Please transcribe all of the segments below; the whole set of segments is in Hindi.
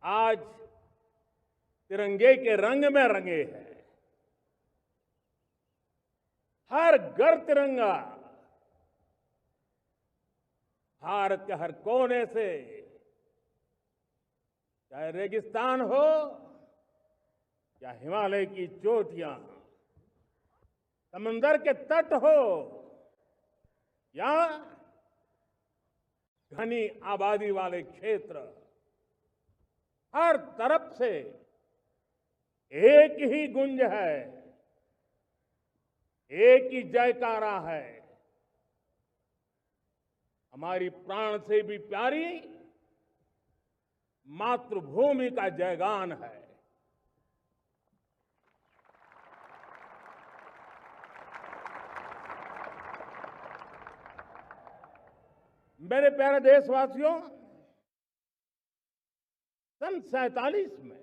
आज तिरंगे के रंग में रंगे हैं। हर घर तिरंगा, भारत के हर कोने से, चाहे रेगिस्तान हो या हिमालय की चोटियां, समंदर के तट हो या घनी आबादी वाले क्षेत्र, हर तरफ से एक ही गुंज है, एक ही जयकारा है। हमारी प्राण से भी प्यारी मातृभूमि का जयगान है। मेरे प्यारे देशवासियों, सन 47 में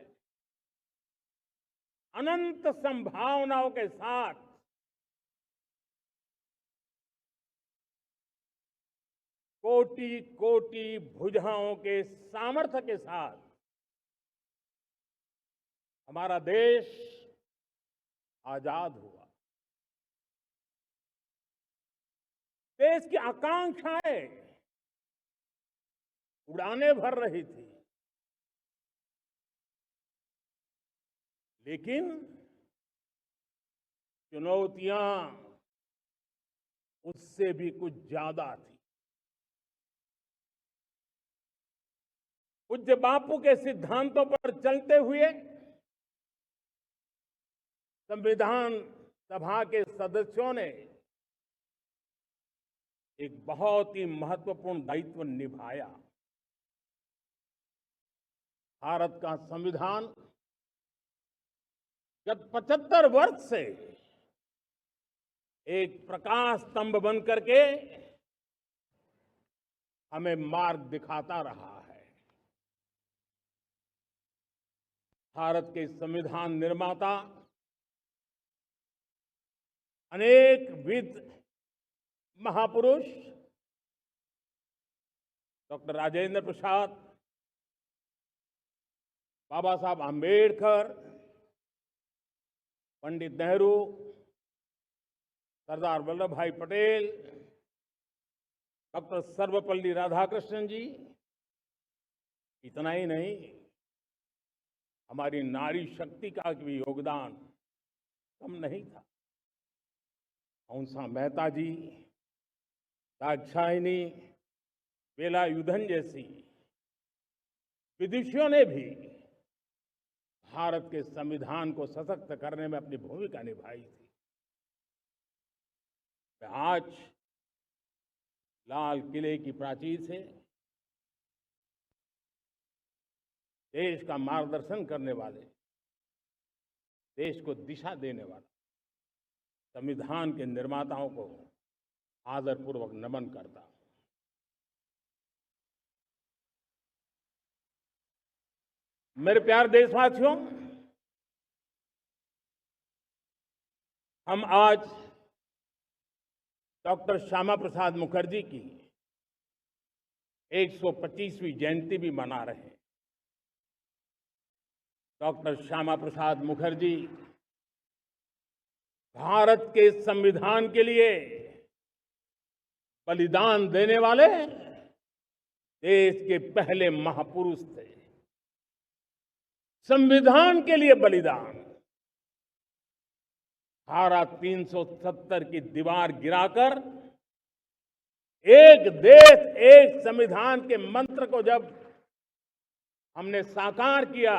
अनंत संभावनाओं के साथ कोटि कोटि भुजाओं के सामर्थ्य के साथ हमारा देश आजाद हुआ। देश की आकांक्षाएं उड़ाने भर रही थी, लेकिन चुनौतियां उससे भी कुछ ज्यादा थी। पूज्य बापू के सिद्धांतों पर चलते हुए संविधान सभा के सदस्यों ने एक बहुत ही महत्वपूर्ण दायित्व निभाया। भारत का संविधान गत 75 वर्ष से एक प्रकाश स्तंभ बन करके हमें मार्ग दिखाता रहा है। भारत के संविधान निर्माता अनेक विद महापुरुष डॉक्टर राजेंद्र प्रसाद, बाबा साहब आंबेडकर, पंडित नेहरू, सरदार वल्लभ भाई पटेल, डॉक्टर सर्वपल्ली राधाकृष्णन जी, इतना ही नहीं, हमारी नारी शक्ति का भी योगदान कम नहीं था। हंसा मेहता जी, दाक्षायणी, वेलायुधन जैसी विदुषियों ने भी भारत के संविधान को सशक्त करने में अपनी भूमिका निभाई थी। आज लाल किले की प्राचीर से देश का मार्गदर्शन करने वाले, देश को दिशा देने वाले संविधान के निर्माताओं को आदरपूर्वक नमन करता हूं। मेरे प्यारे देशवासियों, हम आज डॉक्टर श्यामा प्रसाद मुखर्जी की 125वीं जयंती भी मना रहे हैं। डॉक्टर श्यामा प्रसाद मुखर्जी भारत के संविधान के लिए बलिदान देने वाले देश के पहले महापुरुष थे। संविधान के लिए बलिदान, धारा 370 की दीवार गिराकर एक देश एक संविधान के मंत्र को जब हमने साकार किया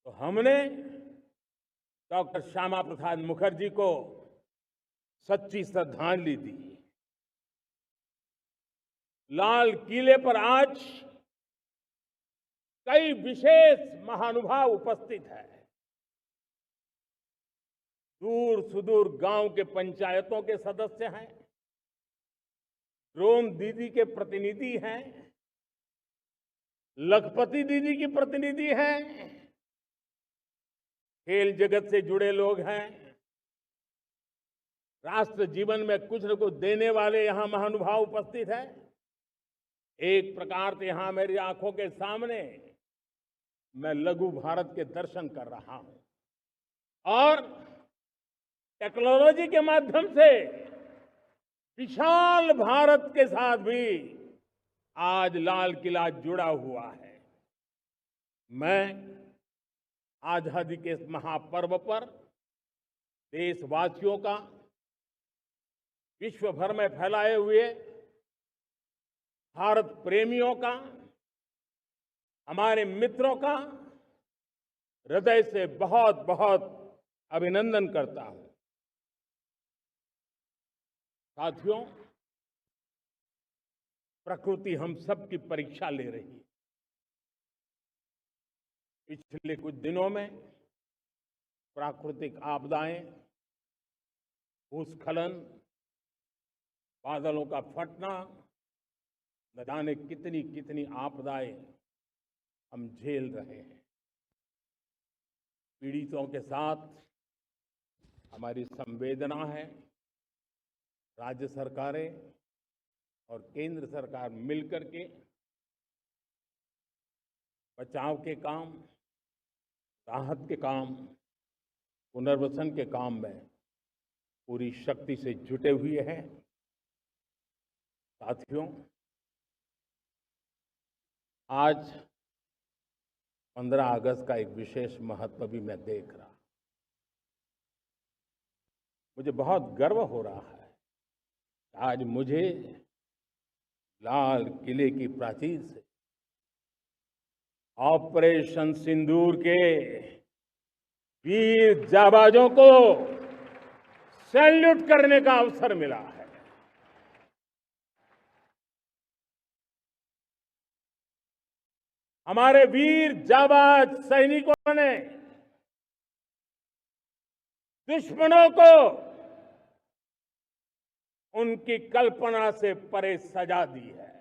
तो हमने डॉक्टर श्यामा प्रसाद मुखर्जी को सच्ची श्रद्धांजलि दी। लाल किले पर आज कई विशेष महानुभाव उपस्थित हैं। दूर सुदूर गांव के पंचायतों के सदस्य हैं, ड्रोन दीदी के प्रतिनिधि हैं, लखपति दीदी की प्रतिनिधि हैं, खेल जगत से जुड़े लोग हैं, राष्ट्र जीवन में कुछ न कुछ देने वाले यहां महानुभाव उपस्थित हैं। एक प्रकार से यहां मेरी आंखों के सामने मैं लघु भारत के दर्शन कर रहा हूं और टेक्नोलॉजी के माध्यम से विशाल भारत के साथ भी आज लाल किला जुड़ा हुआ है। मैं आजादी के इस महापर्व पर देशवासियों का, विश्व भर में फैलाए हुए भारत प्रेमियों का, हमारे मित्रों का हृदय से बहुत बहुत अभिनंदन करता हूं। साथियों, प्रकृति हम सब की परीक्षा ले रही है। पिछले कुछ दिनों में प्राकृतिक आपदाएं, भूस्खलन, बादलों का फटना, न जाने कितनी कितनी आपदाएं हम झेल रहे हैं। पीड़ितों के साथ हमारी संवेदना है। राज्य सरकारें और केंद्र सरकार मिलकर के बचाव के काम, राहत के काम, पुनर्वसन के काम में पूरी शक्ति से जुटे हुए हैं। साथियों, आज 15 अगस्त का एक विशेष महत्व भी मैं देख रहा। मुझे बहुत गर्व हो रहा है। आज मुझे लाल किले की प्राचीर से ऑपरेशन सिंदूर के वीर जाबाजों को सैल्यूट करने का अवसर मिला है। हमारे वीर जाबाज सैनिकों ने दुश्मनों को उनकी कल्पना से परे सजा दी है।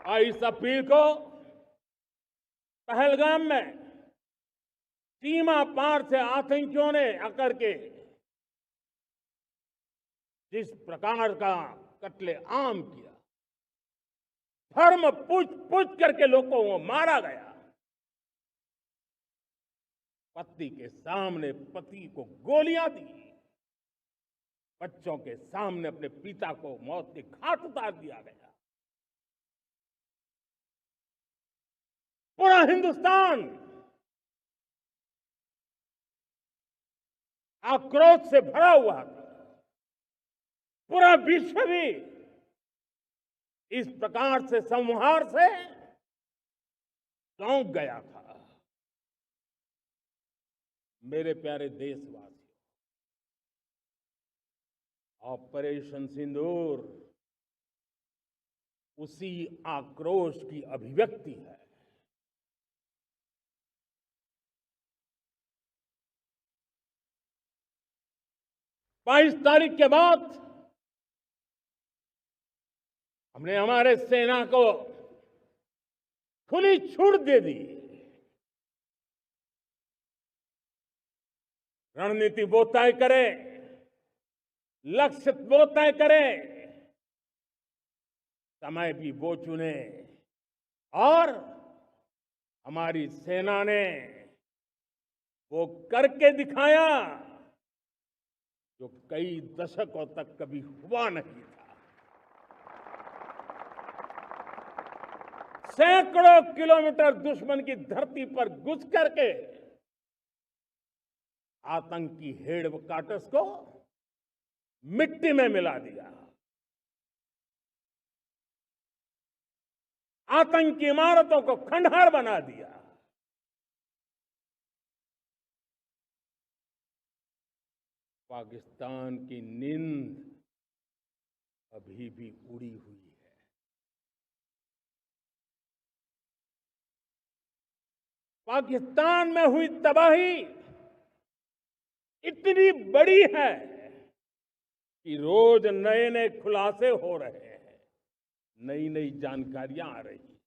22 अप्रैल को पहलगाम में सीमा पार से आतंकियों ने आकर के जिस प्रकार का कत्लेआम किया, धर्म पूछ पूछ करके लोगों को मारा गया। पत्नी के सामने पति को गोलियां दी, बच्चों के सामने अपने पिता को मौत के घाट उतार दिया गया। पूरा हिंदुस्तान आक्रोश से भरा हुआ था। पूरा विश्व भी इस प्रकार से संहार से चौंक गया था। मेरे प्यारे देशवासियों, ऑपरेशन सिंदूर उसी आक्रोश की अभिव्यक्ति है। बाईस तारीख के बाद हमने हमारे सेना को खुली छूट दे दी। रणनीति वो तय करे, लक्ष्य वो तय करे, समय भी वो चुने और हमारी सेना ने वो करके दिखाया जो कई दशकों तक कभी हुआ नहीं था। सैकड़ों किलोमीटर दुश्मन की धरती पर घुस करके आतंकी हेडक्वार्टर्स को मिट्टी में मिला दिया। आतंकी इमारतों को खंडहर बना दिया। पाकिस्तान की नींद अभी भी उड़ी हुई है। पाकिस्तान में हुई तबाही इतनी बड़ी है कि रोज नए नए खुलासे हो रहे हैं, नई नई जानकारियां आ रही हैं।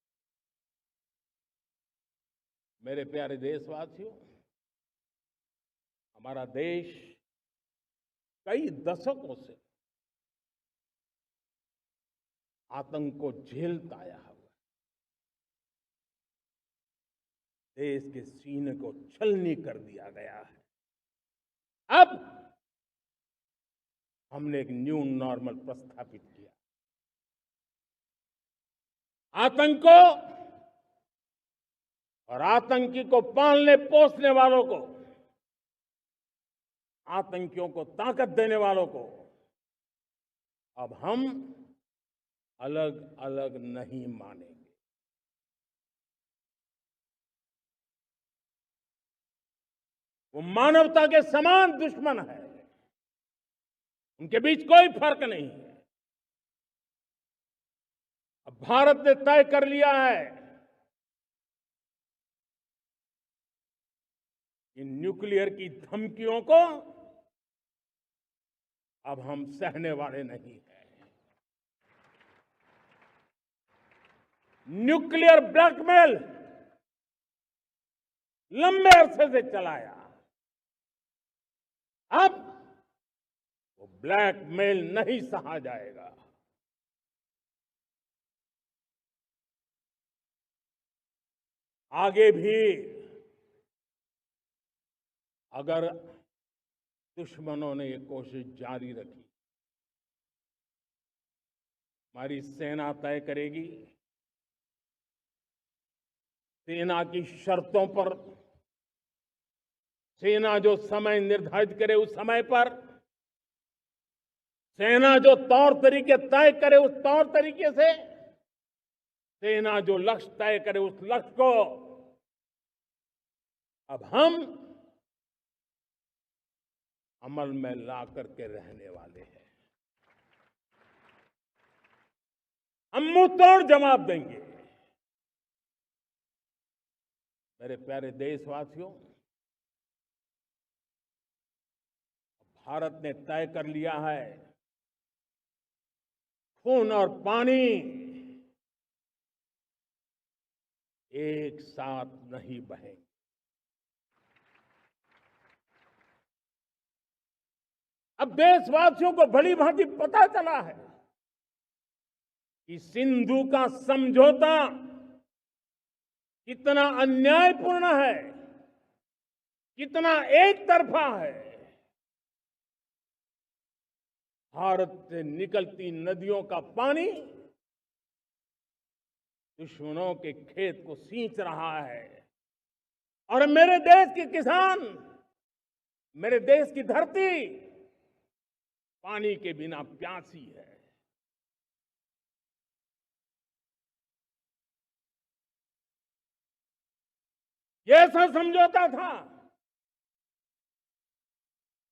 मेरे प्यारे देशवासियों, हमारा देश कई दशकों से आतंक को झेलता आया हुआ देश के सीने को छलनी कर दिया गया है। अब हमने एक न्यू नॉर्मल प्रस्थापित किया। आतंक को और आतंकी को पालने पोसने वालों को, आतंकियों को ताकत देने वालों को अब हम अलग अलग नहीं मानेंगे। वो मानवता के समान दुश्मन है, उनके बीच कोई फर्क नहीं है। अब भारत ने तय कर लिया है कि न्यूक्लियर की धमकियों को अब हम सहने वाले नहीं हैं। न्यूक्लियर ब्लैकमेल लंबे अरसे से चलाया, अब वो ब्लैकमेल नहीं सहा जाएगा। आगे भी अगर दुश्मनों ने ये कोशिश जारी रखी, हमारी सेना तय करेगी, सेना की शर्तों पर, सेना जो समय निर्धारित करे उस समय पर, सेना जो तौर तरीके तय करे उस तौर तरीके से, सेना जो लक्ष्य तय करे उस लक्ष्य को अब हम अमल में ला करके रहने वाले हैं। हम मुंह तोड़ जवाब देंगे। मेरे प्यारे देशवासियों, भारत ने तय कर लिया है, खून और पानी एक साथ नहीं बहेंगे। अब देशवासियों को भली भांति पता चला है कि सिंधु का समझौता कितना अन्यायपूर्ण है, कितना एक तरफा है। भारत से निकलती नदियों का पानी दुश्मनों के खेत को सींच रहा है और मेरे देश के किसान, मेरे देश की धरती पानी के बिना प्यासी है। ये ऐसा समझौता था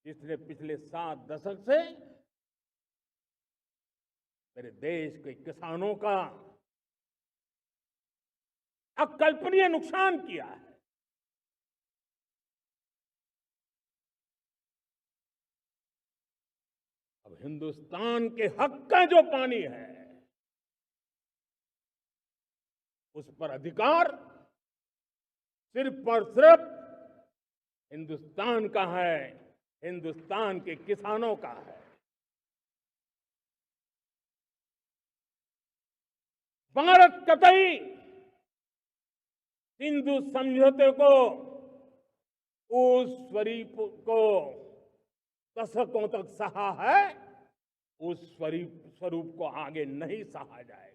जिसने पिछले 7 दशक से मेरे देश के किसानों का अकल्पनीय नुकसान किया है। अब हिंदुस्तान के हक का जो पानी है उस पर अधिकार सिर्फ और सिर्फ हिंदुस्तान का है, हिंदुस्तान के किसानों का है। भारत कतई सिंधु समझौते को, उस स्वरूप को दशकों तक सहा है, उस स्वरूप को आगे नहीं सहा जाएगा।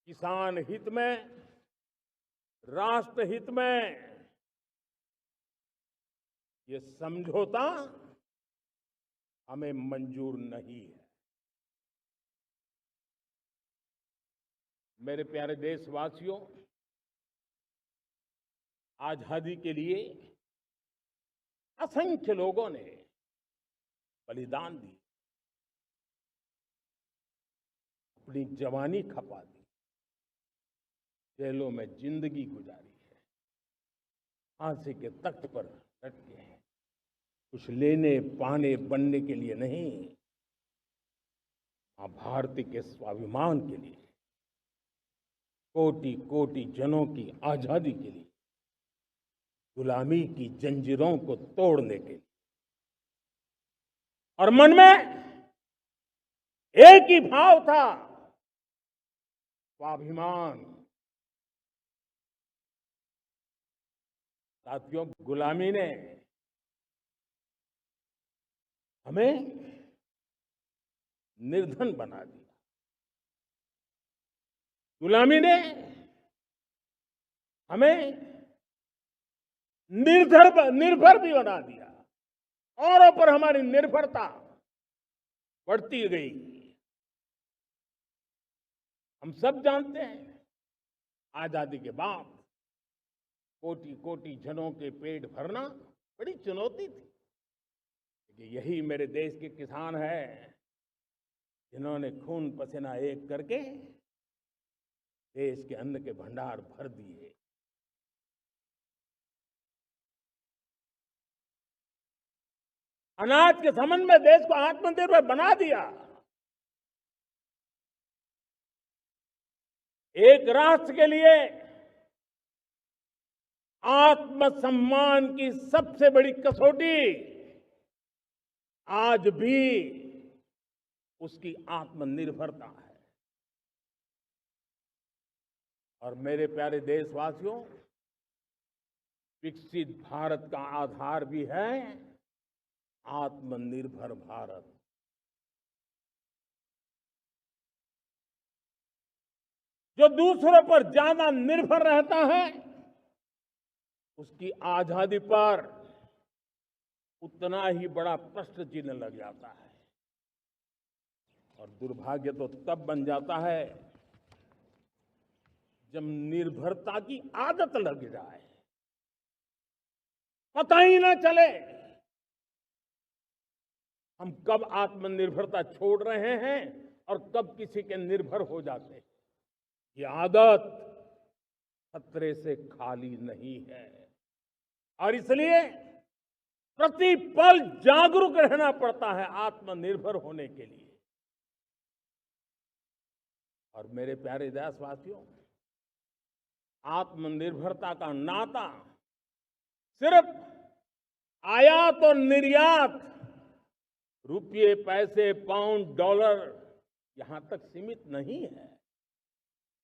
किसान हित में, राष्ट्र हित में ये समझौता हमें मंजूर नहीं है। मेरे प्यारे देशवासियों, आजादी के लिए असंख्य लोगों ने बलिदान दी, अपनी जवानी खपा दी, जेलों में जिंदगी गुजारी है, फांसी के तख्त पर लटके हैं, कुछ लेने पाने बनने के लिए नहीं, मां भारती के स्वाभिमान के लिए, कोटि कोटि जनों की आजादी के लिए। गुलामी की जंजीरों को तोड़ने के लिए। और मन में एक ही भाव था, स्वाभिमान। साथियों, गुलामी ने हमें निर्धन बना दिया। गुलामी ने हमें निर्भर भी बना दिया। औरों पर हमारी निर्भरता बढ़ती गई। हम सब जानते हैं, आजादी के बाद कोटि कोटि जनों के पेट भरना बड़ी चुनौती थी। कि यही मेरे देश के किसान हैं जिन्होंने खून पसीना एक करके देश के अन्न के भंडार भर दिए। अनाज के संबंध में देश को आत्मनिर्भर बना दिया। एक राष्ट्र के लिए आत्मसम्मान की सबसे बड़ी कसौटी आज भी उसकी आत्मनिर्भरता है। और मेरे प्यारे देशवासियों, विकसित भारत का आधार भी है आत्मनिर्भर भारत। जो दूसरों पर ज्यादा निर्भर रहता है, उसकी आजादी पर उतना ही बड़ा प्रश्न चिन्ह लग जाता है। और दुर्भाग्य तो तब बन जाता है जब निर्भरता की आदत लग जाए, पता ही ना चले हम कब आत्मनिर्भरता छोड़ रहे हैं और कब किसी के निर्भर हो जाते हैं। ये आदत खतरे से खाली नहीं है और इसलिए प्रति पल जागरूक रहना पड़ता है आत्मनिर्भर होने के लिए। और मेरे प्यारे देशवासियों, आत्मनिर्भरता का नाता सिर्फ आयात और निर्यात, रुपये, पैसे, पाउंड, डॉलर यहां तक सीमित नहीं है।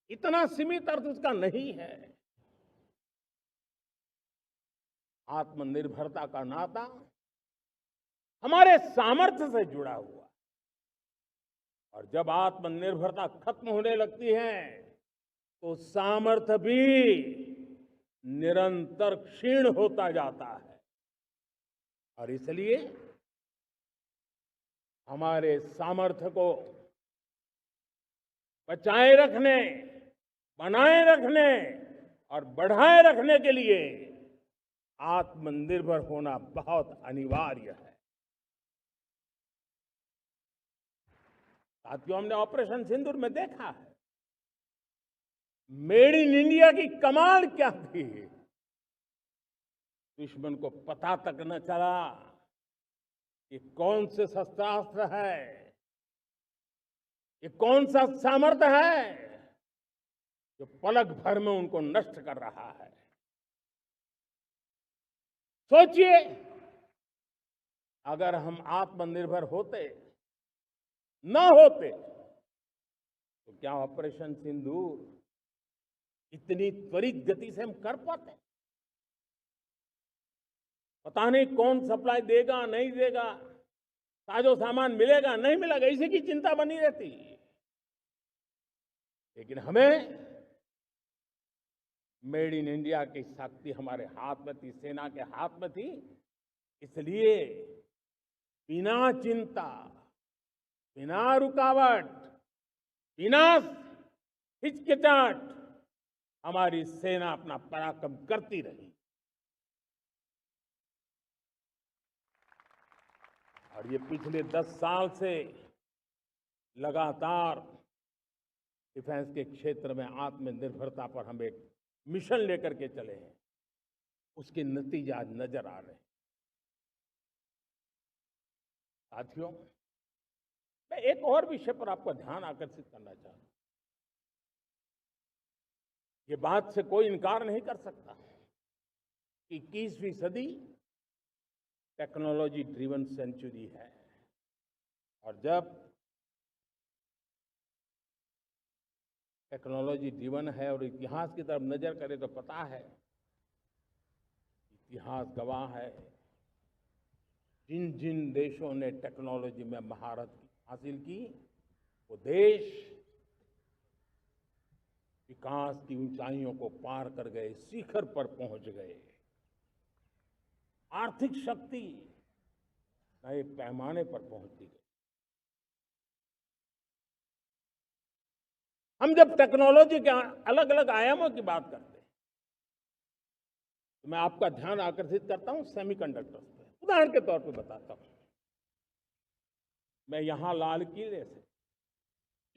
इतना सीमित अर्थ उसका नहीं है। आत्मनिर्भरता का नाता हमारे सामर्थ्य से जुड़ा हुआ। और जब आत्मनिर्भरता खत्म होने लगती है तो सामर्थ्य भी निरंतर क्षीण होता जाता है। और इसलिए हमारे सामर्थ्य को बचाए रखने, बनाए रखने और बढ़ाए रखने के लिए आत्मनिर्भर होना बहुत अनिवार्य है। साथियों, हमने ऑपरेशन सिंदूर में देखा है मेड इन इंडिया की कमाल क्या थी। दुश्मन को पता तक न चला कि कौन से शस्त्रास्त्र है, ये कौन सा सामर्थ्य है जो पलक भर में उनको नष्ट कर रहा है। सोचिए, अगर हम आत्मनिर्भर होते न होते तो क्या ऑपरेशन सिंदूर इतनी त्वरित गति से हम कर पाते? पता नहीं कौन सप्लाई देगा, नहीं देगा, साजो सामान मिलेगा, नहीं मिलेगा, इसी की चिंता बनी रहती। लेकिन हमें मेड इन इंडिया की शक्ति हमारे हाथ में थी, सेना के हाथ में थी। इसलिए बिना चिंता, बिना रुकावट, बिना हिचकिचाहट हमारी सेना अपना पराक्रम करती रही। और ये पिछले 10 साल से लगातार डिफेंस के क्षेत्र में आत्मनिर्भरता पर हम एक मिशन लेकर के चले हैं, उसके नतीजे आज नजर आ रहे हैं। साथियों, मैं एक और विषय पर आपका ध्यान आकर्षित करना चाहता हूं। ये बात से कोई इनकार नहीं कर सकता कि 21वीं सदी टेक्नोलॉजी ड्रिवन सेंचुरी है। और जब टेक्नोलॉजी ड्रिवन है और इतिहास की तरफ नजर करें तो पता है, इतिहास गवाह है, जिन जिन देशों ने टेक्नोलॉजी में महारत हासिल की, वो देश विकास की ऊंचाइयों को पार कर गए, शिखर पर पहुंच गए। आर्थिक शक्ति नए पैमाने पर पहुंचती गई। हम जब टेक्नोलॉजी के अलग अलग आयामों की बात करते हैं तो मैं आपका ध्यान आकर्षित करता हूं सेमीकंडक्टर्स पे। उदाहरण के तौर पे बताता हूं, मैं यहां लाल किले से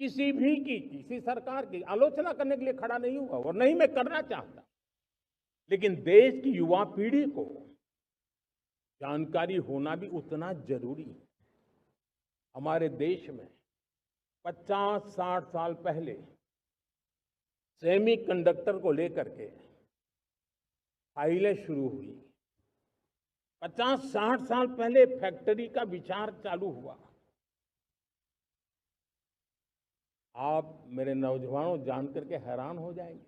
किसी सरकार की आलोचना करने के लिए खड़ा नहीं हुआ और नहीं मैं करना चाहता, लेकिन देश की युवा पीढ़ी को जानकारी होना भी उतना जरूरी है। हमारे देश में 50-60 साल पहले सेमीकंडक्टर को लेकर के फाइलें शुरू हुई। 50-60 साल पहले फैक्ट्री का विचार चालू हुआ। आप मेरे नौजवानों जानकर के हैरान हो जाएंगे,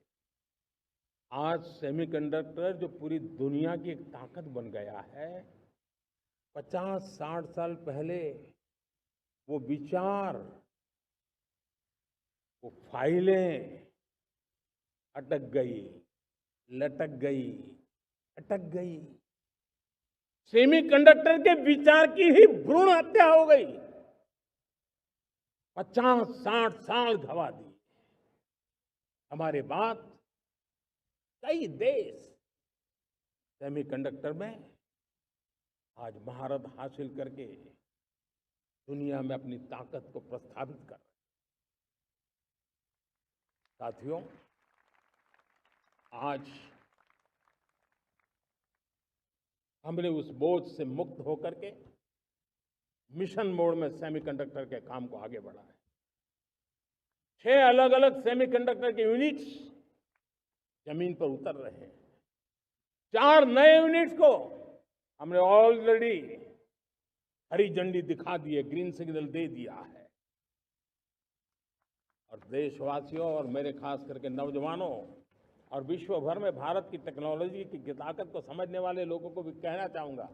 आज सेमीकंडक्टर जो पूरी दुनिया की एक ताकत बन गया है, 50-60 साल पहले वो विचार, वो फाइलें अटक गई, लटक गई, अटक गई। सेमीकंडक्टर के विचार की ही भ्रूण हत्या हो गई। 50-60 साल गवा दी। हमारे बाद कई देश सेमीकंडक्टर में आज महारत हासिल करके दुनिया में अपनी ताकत को प्रस्थापित कर रहे हैं। साथियों, आज हमने उस बोझ से मुक्त होकर के मिशन मोड में सेमीकंडक्टर के काम को आगे बढ़ाया है। 6 अलग अलग सेमीकंडक्टर के यूनिट्स जमीन पर उतर रहे हैं। 4 नए यूनिट्स को हमने ऑलरेडी हरी झंडी दिखा दी है, ग्रीन सिग्नल दे दिया है। और देशवासियों और मेरे खास करके नौजवानों और विश्व भर में भारत की टेक्नोलॉजी की ताकत को समझने वाले लोगों को भी कहना चाहूंगा,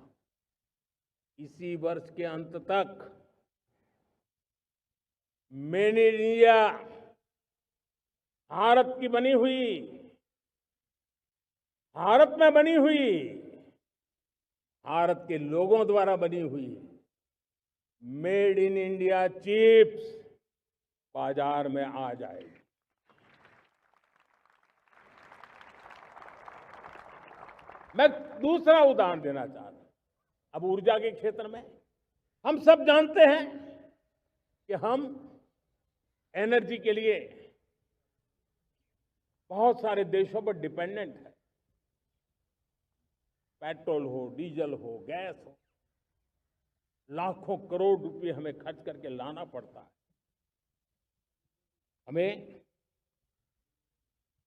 इसी वर्ष के अंत तक मेड इन इंडिया, भारत की बनी हुई, भारत में बनी हुई, भारत के लोगों द्वारा बनी हुई मेड इन इंडिया चिप्स बाजार में आ जाएगी। मैं दूसरा उदाहरण देना चाहता हूं। अब ऊर्जा के क्षेत्र में हम सब जानते हैं कि हम एनर्जी के लिए बहुत सारे देशों पर डिपेंडेंट है। पेट्रोल हो, डीजल हो, गैस हो, लाखों करोड़ रुपए हमें खर्च करके लाना पड़ता है। हमें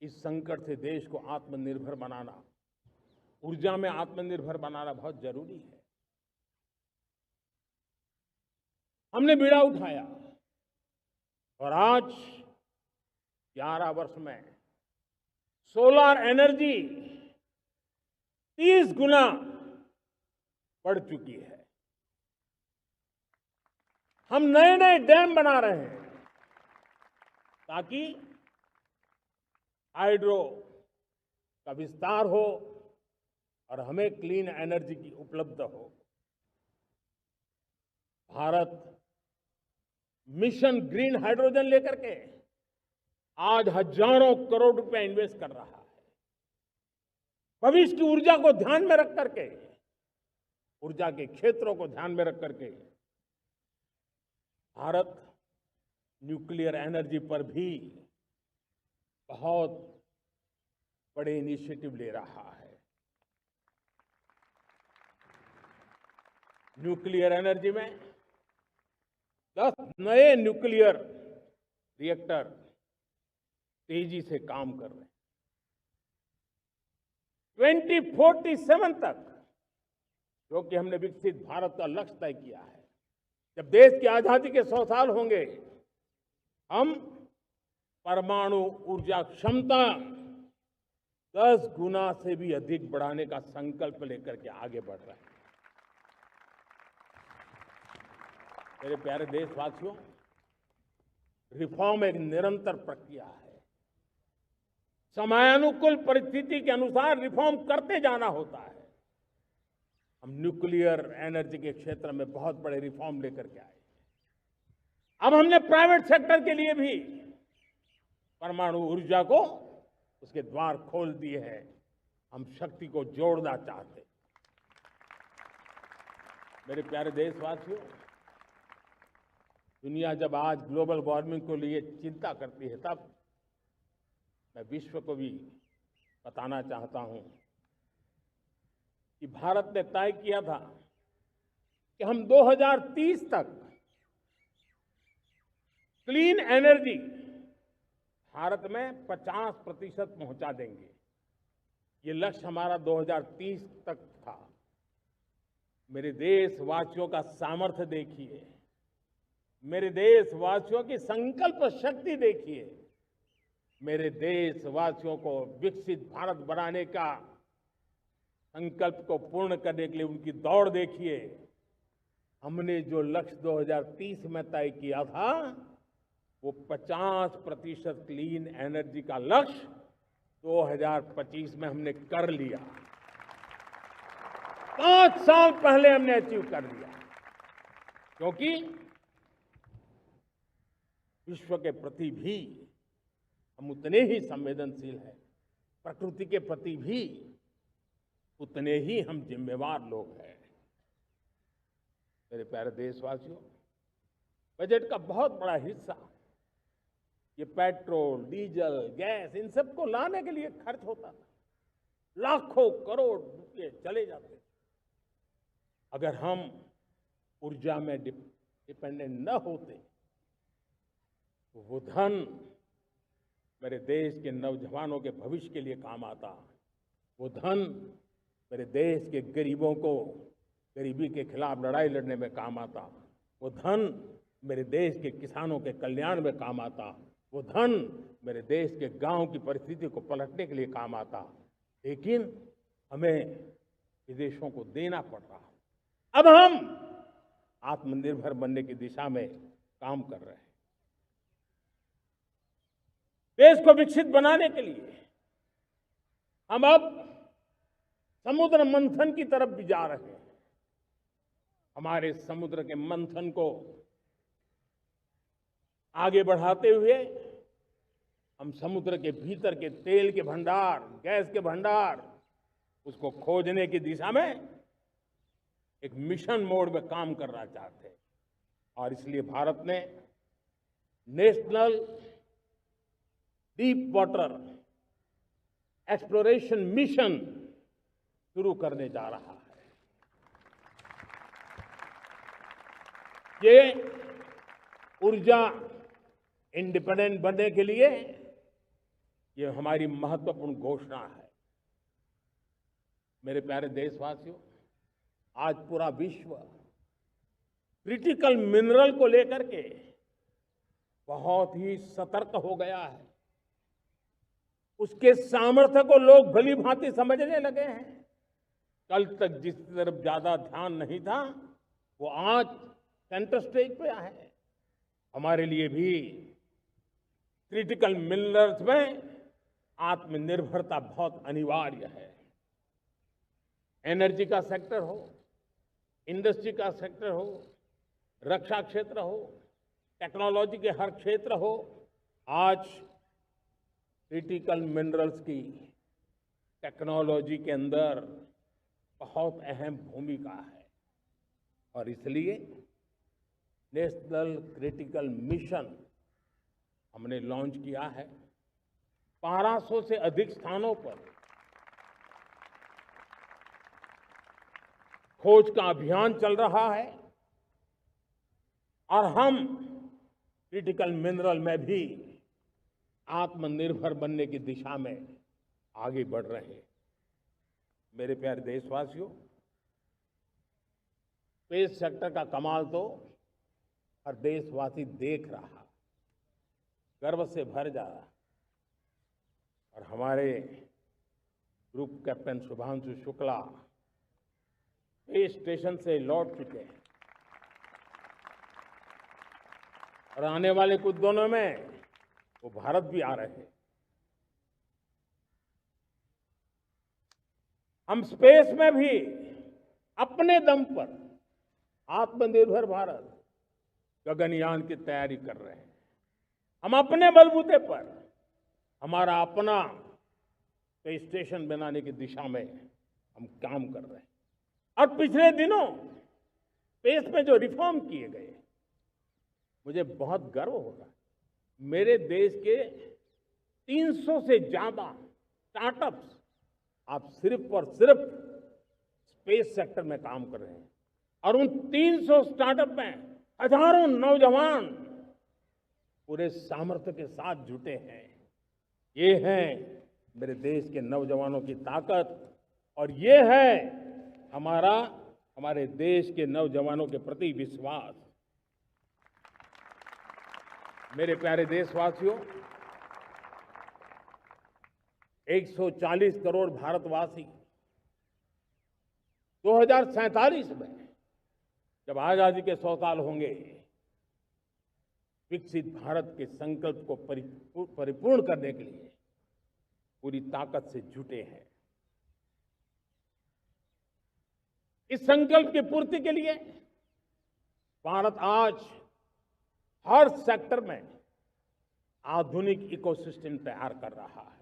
इस संकट से देश को आत्मनिर्भर बनाना, ऊर्जा में आत्मनिर्भर बनाना बहुत जरूरी है। हमने बीड़ा उठाया और आज 11 वर्ष में सोलर एनर्जी 30 गुना बढ़ चुकी है। हम नए नए डैम बना रहे हैं ताकि हाइड्रो का विस्तार हो और हमें क्लीन एनर्जी की उपलब्ध हो। भारत मिशन ग्रीन हाइड्रोजन लेकर के आज हजारों करोड़ रुपए इन्वेस्ट कर रहा है। भविष्य की ऊर्जा को ध्यान में रख करके, ऊर्जा के क्षेत्रों को ध्यान में रख करके भारत न्यूक्लियर एनर्जी पर भी बहुत बड़े इनिशिएटिव ले रहा है। न्यूक्लियर एनर्जी में 10 नए न्यूक्लियर रिएक्टर तेजी से काम कर रहे हैं। 2047 तक, जो कि हमने विकसित भारत का लक्ष्य तय किया है, जब देश की आजादी के 100 साल होंगे, हम परमाणु ऊर्जा क्षमता 10 गुना से भी अधिक बढ़ाने का संकल्प लेकर के आगे बढ़ रहे हैं। मेरे प्यारे देशवासियों, रिफॉर्म एक निरंतर प्रक्रिया है। समयानुकूल परिस्थिति के अनुसार रिफॉर्म करते जाना होता है। हम न्यूक्लियर एनर्जी के क्षेत्र में बहुत बड़े रिफॉर्म लेकर के आए। अब हमने प्राइवेट सेक्टर के लिए भी परमाणु ऊर्जा को उसके द्वार खोल दिए हैं। हम शक्ति को जोड़ना चाहते हैं। मेरे प्यारे देशवासियों, दुनिया जब आज ग्लोबल वार्मिंग को लिए चिंता करती है, तब मैं विश्व को भी बताना चाहता हूं कि भारत ने तय किया था कि हम 2030 तक क्लीन एनर्जी भारत में 50% पहुंचा देंगे। ये लक्ष्य हमारा 2030 तक था। मेरे देशवासियों का सामर्थ्य देखिए, मेरे देशवासियों की संकल्प शक्ति देखिए, मेरे देशवासियों को विकसित भारत बनाने का संकल्प को पूर्ण करने के लिए उनकी दौड़ देखिए। हमने जो लक्ष्य 2030 में तय किया था, वो 50% क्लीन एनर्जी का लक्ष्य 2025 में हमने कर लिया। 5 साल पहले हमने अचीव कर लिया, क्योंकि विश्व के प्रति भी हम उतने ही संवेदनशील हैं, प्रकृति के प्रति भी उतने ही हम जिम्मेवार लोग हैं। मेरे प्यारे देशवासियों, बजट का बहुत बड़ा हिस्सा ये पेट्रोल, डीजल, गैस, इन सबको लाने के लिए खर्च होता था। लाखों करोड़ रुपए चले जाते थे। अगर हम ऊर्जा में डिपेंडेंट न होते, तो वो धन मेरे देश के नौजवानों के भविष्य के लिए काम आता। वो धन मेरे देश के गरीबों को गरीबी के खिलाफ लड़ाई लड़ने में काम आता। वो धन मेरे देश के किसानों के कल्याण में काम आता। वो धन मेरे देश के गांव की परिस्थिति को पलटने के लिए काम आता। लेकिन हमें विदेशों को देना पड़ रहा। अब हम आत्मनिर्भर बनने की दिशा में काम कर रहे हैं। देश को विकसित बनाने के लिए हम अब समुद्र मंथन की तरफ भी जा रहे हैं। हमारे समुद्र के मंथन को आगे बढ़ाते हुए हम समुद्र के भीतर के तेल के भंडार, गैस के भंडार, उसको खोजने की दिशा में एक मिशन मोड में काम करना चाहते हैं। और इसलिए भारत ने national deep water exploration mission शुरू करने जा रहा है। ये ऊर्जा इंडिपेंडेंट बनने के लिए ये हमारी महत्वपूर्ण घोषणा है। मेरे प्यारे देशवासियों, आज पूरा विश्व क्रिटिकल मिनरल को लेकर के बहुत ही सतर्क हो गया है। उसके सामर्थ्य को लोग भली भांति समझने लगे हैं। कल तक जिस तरफ ज्यादा ध्यान नहीं था, वो आज सेंटर स्टेज पे है। हमारे लिए भी क्रिटिकल मिनरल्स में आत्मनिर्भरता बहुत अनिवार्य है। एनर्जी का सेक्टर हो, इंडस्ट्री का सेक्टर हो, रक्षा क्षेत्र हो, टेक्नोलॉजी के हर क्षेत्र हो, आज क्रिटिकल मिनरल्स की टेक्नोलॉजी के अंदर बहुत अहम भूमिका है। और इसलिए नेशनल क्रिटिकल मिशन हमने लॉन्च किया है। 1200 से अधिक स्थानों पर खोज का अभियान चल रहा है और हम क्रिटिकल मिनरल में भी आत्मनिर्भर बनने की दिशा में आगे बढ़ रहे हैं। मेरे प्यारे देशवासियों, स्पेस सेक्टर का कमाल तो हर देशवासी देख रहा, गर्व से भर जा रहा। और हमारे group captain Shubhanshu Shukla space station से लौट चुके हैं और आने वाले कुछ दिनों में वो भारत भी आ रहे हैं। हम स्पेस में भी अपने दम पर आत्मनिर्भर भारत गगनयान की तैयारी कर रहे हैं। हम अपने बलबूते पर हमारा अपना स्पेस स्टेशन बनाने की दिशा में हम काम कर रहे हैं। और पिछले दिनों स्पेस में जो रिफॉर्म किए गए, मुझे बहुत गर्व होगा। मेरे देश के 300 से ज्यादा स्टार्टअप्स आप सिर्फ और सिर्फ स्पेस सेक्टर में काम कर रहे हैं और उन 300 स्टार्टअप में हजारों नौजवान पूरे सामर्थ्य के साथ जुटे हैं। ये है मेरे देश के नौजवानों की ताकत और ये है हमारे देश के नौजवानों के प्रति विश्वास। मेरे प्यारे देशवासियों, 140 करोड़ भारतवासी 2047 में जब आजादी के 100 साल होंगे, विकसित भारत के संकल्प को परिपूर्ण करने के लिए पूरी ताकत से जुटे हैं। इस संकल्प की पूर्ति के लिए भारत आज हर सेक्टर में आधुनिक इकोसिस्टम तैयार कर रहा है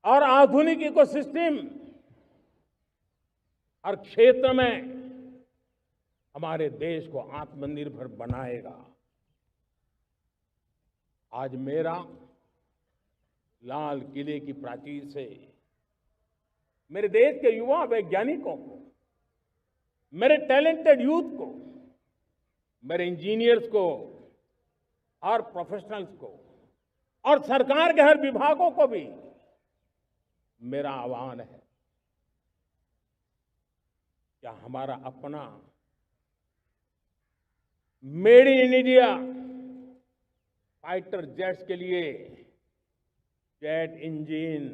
और आधुनिक इकोसिस्टम हर क्षेत्र में हमारे देश को आत्मनिर्भर बनाएगा। आज मेरा लाल किले की प्राचीर से मेरे देश के युवा वैज्ञानिकों को, मेरे टैलेंटेड यूथ को, मेरे इंजीनियर्स को और प्रोफेशनल्स को और सरकार के हर विभागों को भी मेरा आह्वान है, क्या हमारा अपना made in India fighter jets के लिए जेट इंजन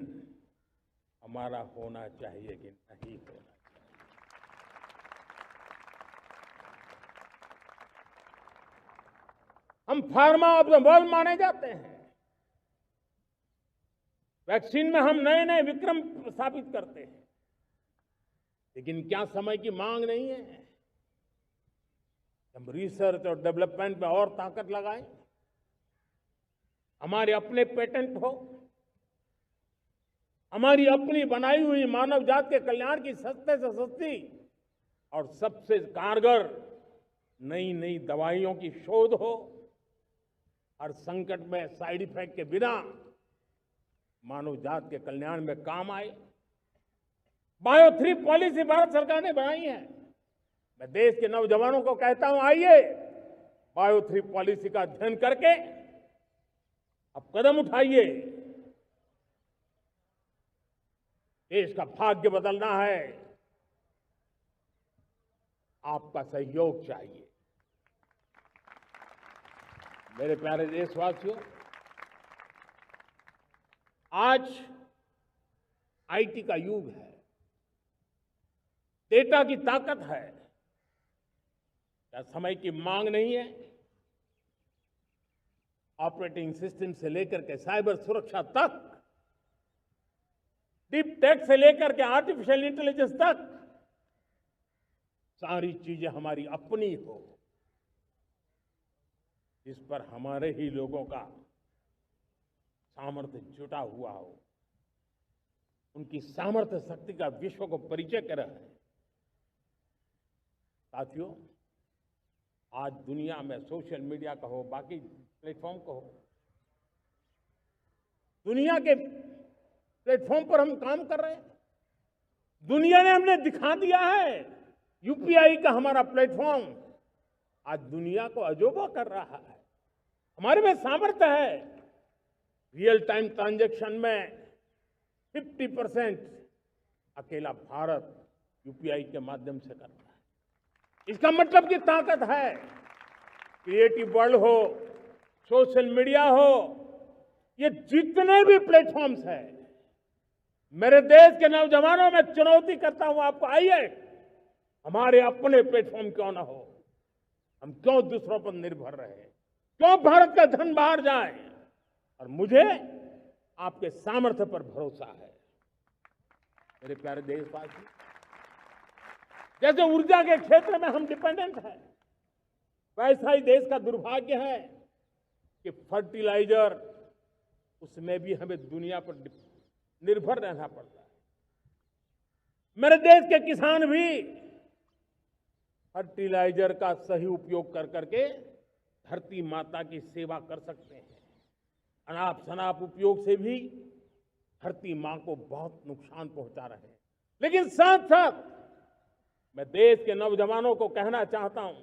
हमारा होना चाहिए कि नहीं होना चाहिए? हम फार्मा ऑफ द वर्ल्ड माने जाते हैं। वैक्सीन में हम नए नए विक्रम स्थापित करते हैं, लेकिन क्या समय की मांग नहीं है? हम रिसर्च और डेवलपमेंट में और ताकत लगाएं, हमारे अपने पेटेंट हो, हमारी अपनी बनाई हुई मानव जात के कल्याण की सस्ते से सस्ती और सबसे कारगर नई नई दवाइयों की शोध हो, हर संकट में साइड इफेक्ट के बिना मानव जात के कल्याण में काम आए। बायो 3 पॉलिसी भारत सरकार ने बनाई है। मैं देश के नौजवानों को कहता हूं, आइए बायो 3 पॉलिसी का अध्ययन करके अब कदम उठाइए। देश का भाग्य बदलना है, आपका सहयोग चाहिए। मेरे प्यारे देशवासियों, आज आईटी का युग है, डेटा की ताकत है। क्या समय की मांग नहीं है? ऑपरेटिंग सिस्टम से लेकर के साइबर सुरक्षा तक, डीप टेक से लेकर के आर्टिफिशियल इंटेलिजेंस तक, सारी चीजें हमारी अपनी हो, जिस पर हमारे ही लोगों का सामर्थ्य जुटा हुआ हो, उनकी सामर्थ्य शक्ति का विश्व को परिचय कराएं। साथियों, आज दुनिया में सोशल मीडिया का हो, बाकी प्लेटफॉर्म का हो, दुनिया के प्लेटफॉर्म पर हम काम कर रहे हैं। दुनिया ने हमने दिखा दिया है, यूपीआई का हमारा प्लेटफॉर्म आज दुनिया को अजोबा कर रहा है। हमारे में सामर्थ्य है, रियल टाइम ट्रांजैक्शन में 50% अकेला भारत यूपीआई के माध्यम से करता है। इसका मतलब की ताकत है। क्रिएटिव वर्ल्ड हो, सोशल मीडिया हो, ये जितने भी प्लेटफॉर्म्स हैं, मेरे देश के नौजवानों में चुनौती करता हूं आपको, आइए हमारे अपने प्लेटफॉर्म क्यों ना हो, हम क्यों दूसरों पर निर्भर रहे, क्यों भारत का धन बाहर जाए। और मुझे आपके सामर्थ्य पर भरोसा है। मेरे प्यारे देशवासी, जैसे ऊर्जा के क्षेत्र में हम डिपेंडेंट हैं, वैसा ही देश का दुर्भाग्य है कि फर्टिलाइजर, उसमें भी हमें दुनिया पर निर्भर रहना पड़ता है। मेरे देश के किसान भी फर्टिलाइजर का सही उपयोग कर करके धरती माता की सेवा कर सकते हैं। अनाप शनाप उपयोग से भी धरती मां को बहुत नुकसान पहुंचा रहे हैं। लेकिन साथ साथ मैं देश के नौजवानों को कहना चाहता हूं,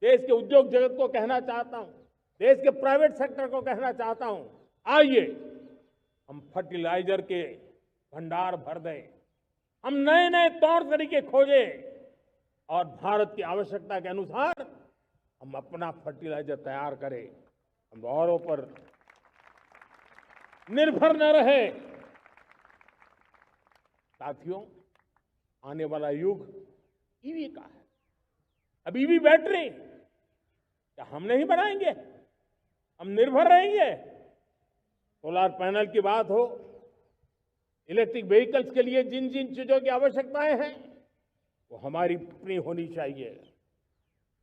देश के उद्योग जगत को कहना चाहता हूं, देश के प्राइवेट सेक्टर को कहना चाहता हूं, आइए हम फर्टिलाइजर के भंडार भर दें, हम नए नए तौर तरीके खोजें और भारत की आवश्यकता के अनुसार हम अपना फर्टिलाइजर तैयार करें। हम औरों पर निर्भर न रहे। साथियों, आने वाला युग ईवी का है। अब ईवी बैटरी क्या हम नहीं बनाएंगे? हम निर्भर रहेंगे? सोलर पैनल की बात हो, इलेक्ट्रिक व्हीकल्स के लिए जिन जिन चीजों की आवश्यकताएं हैं, वो हमारी अपनी होनी चाहिए।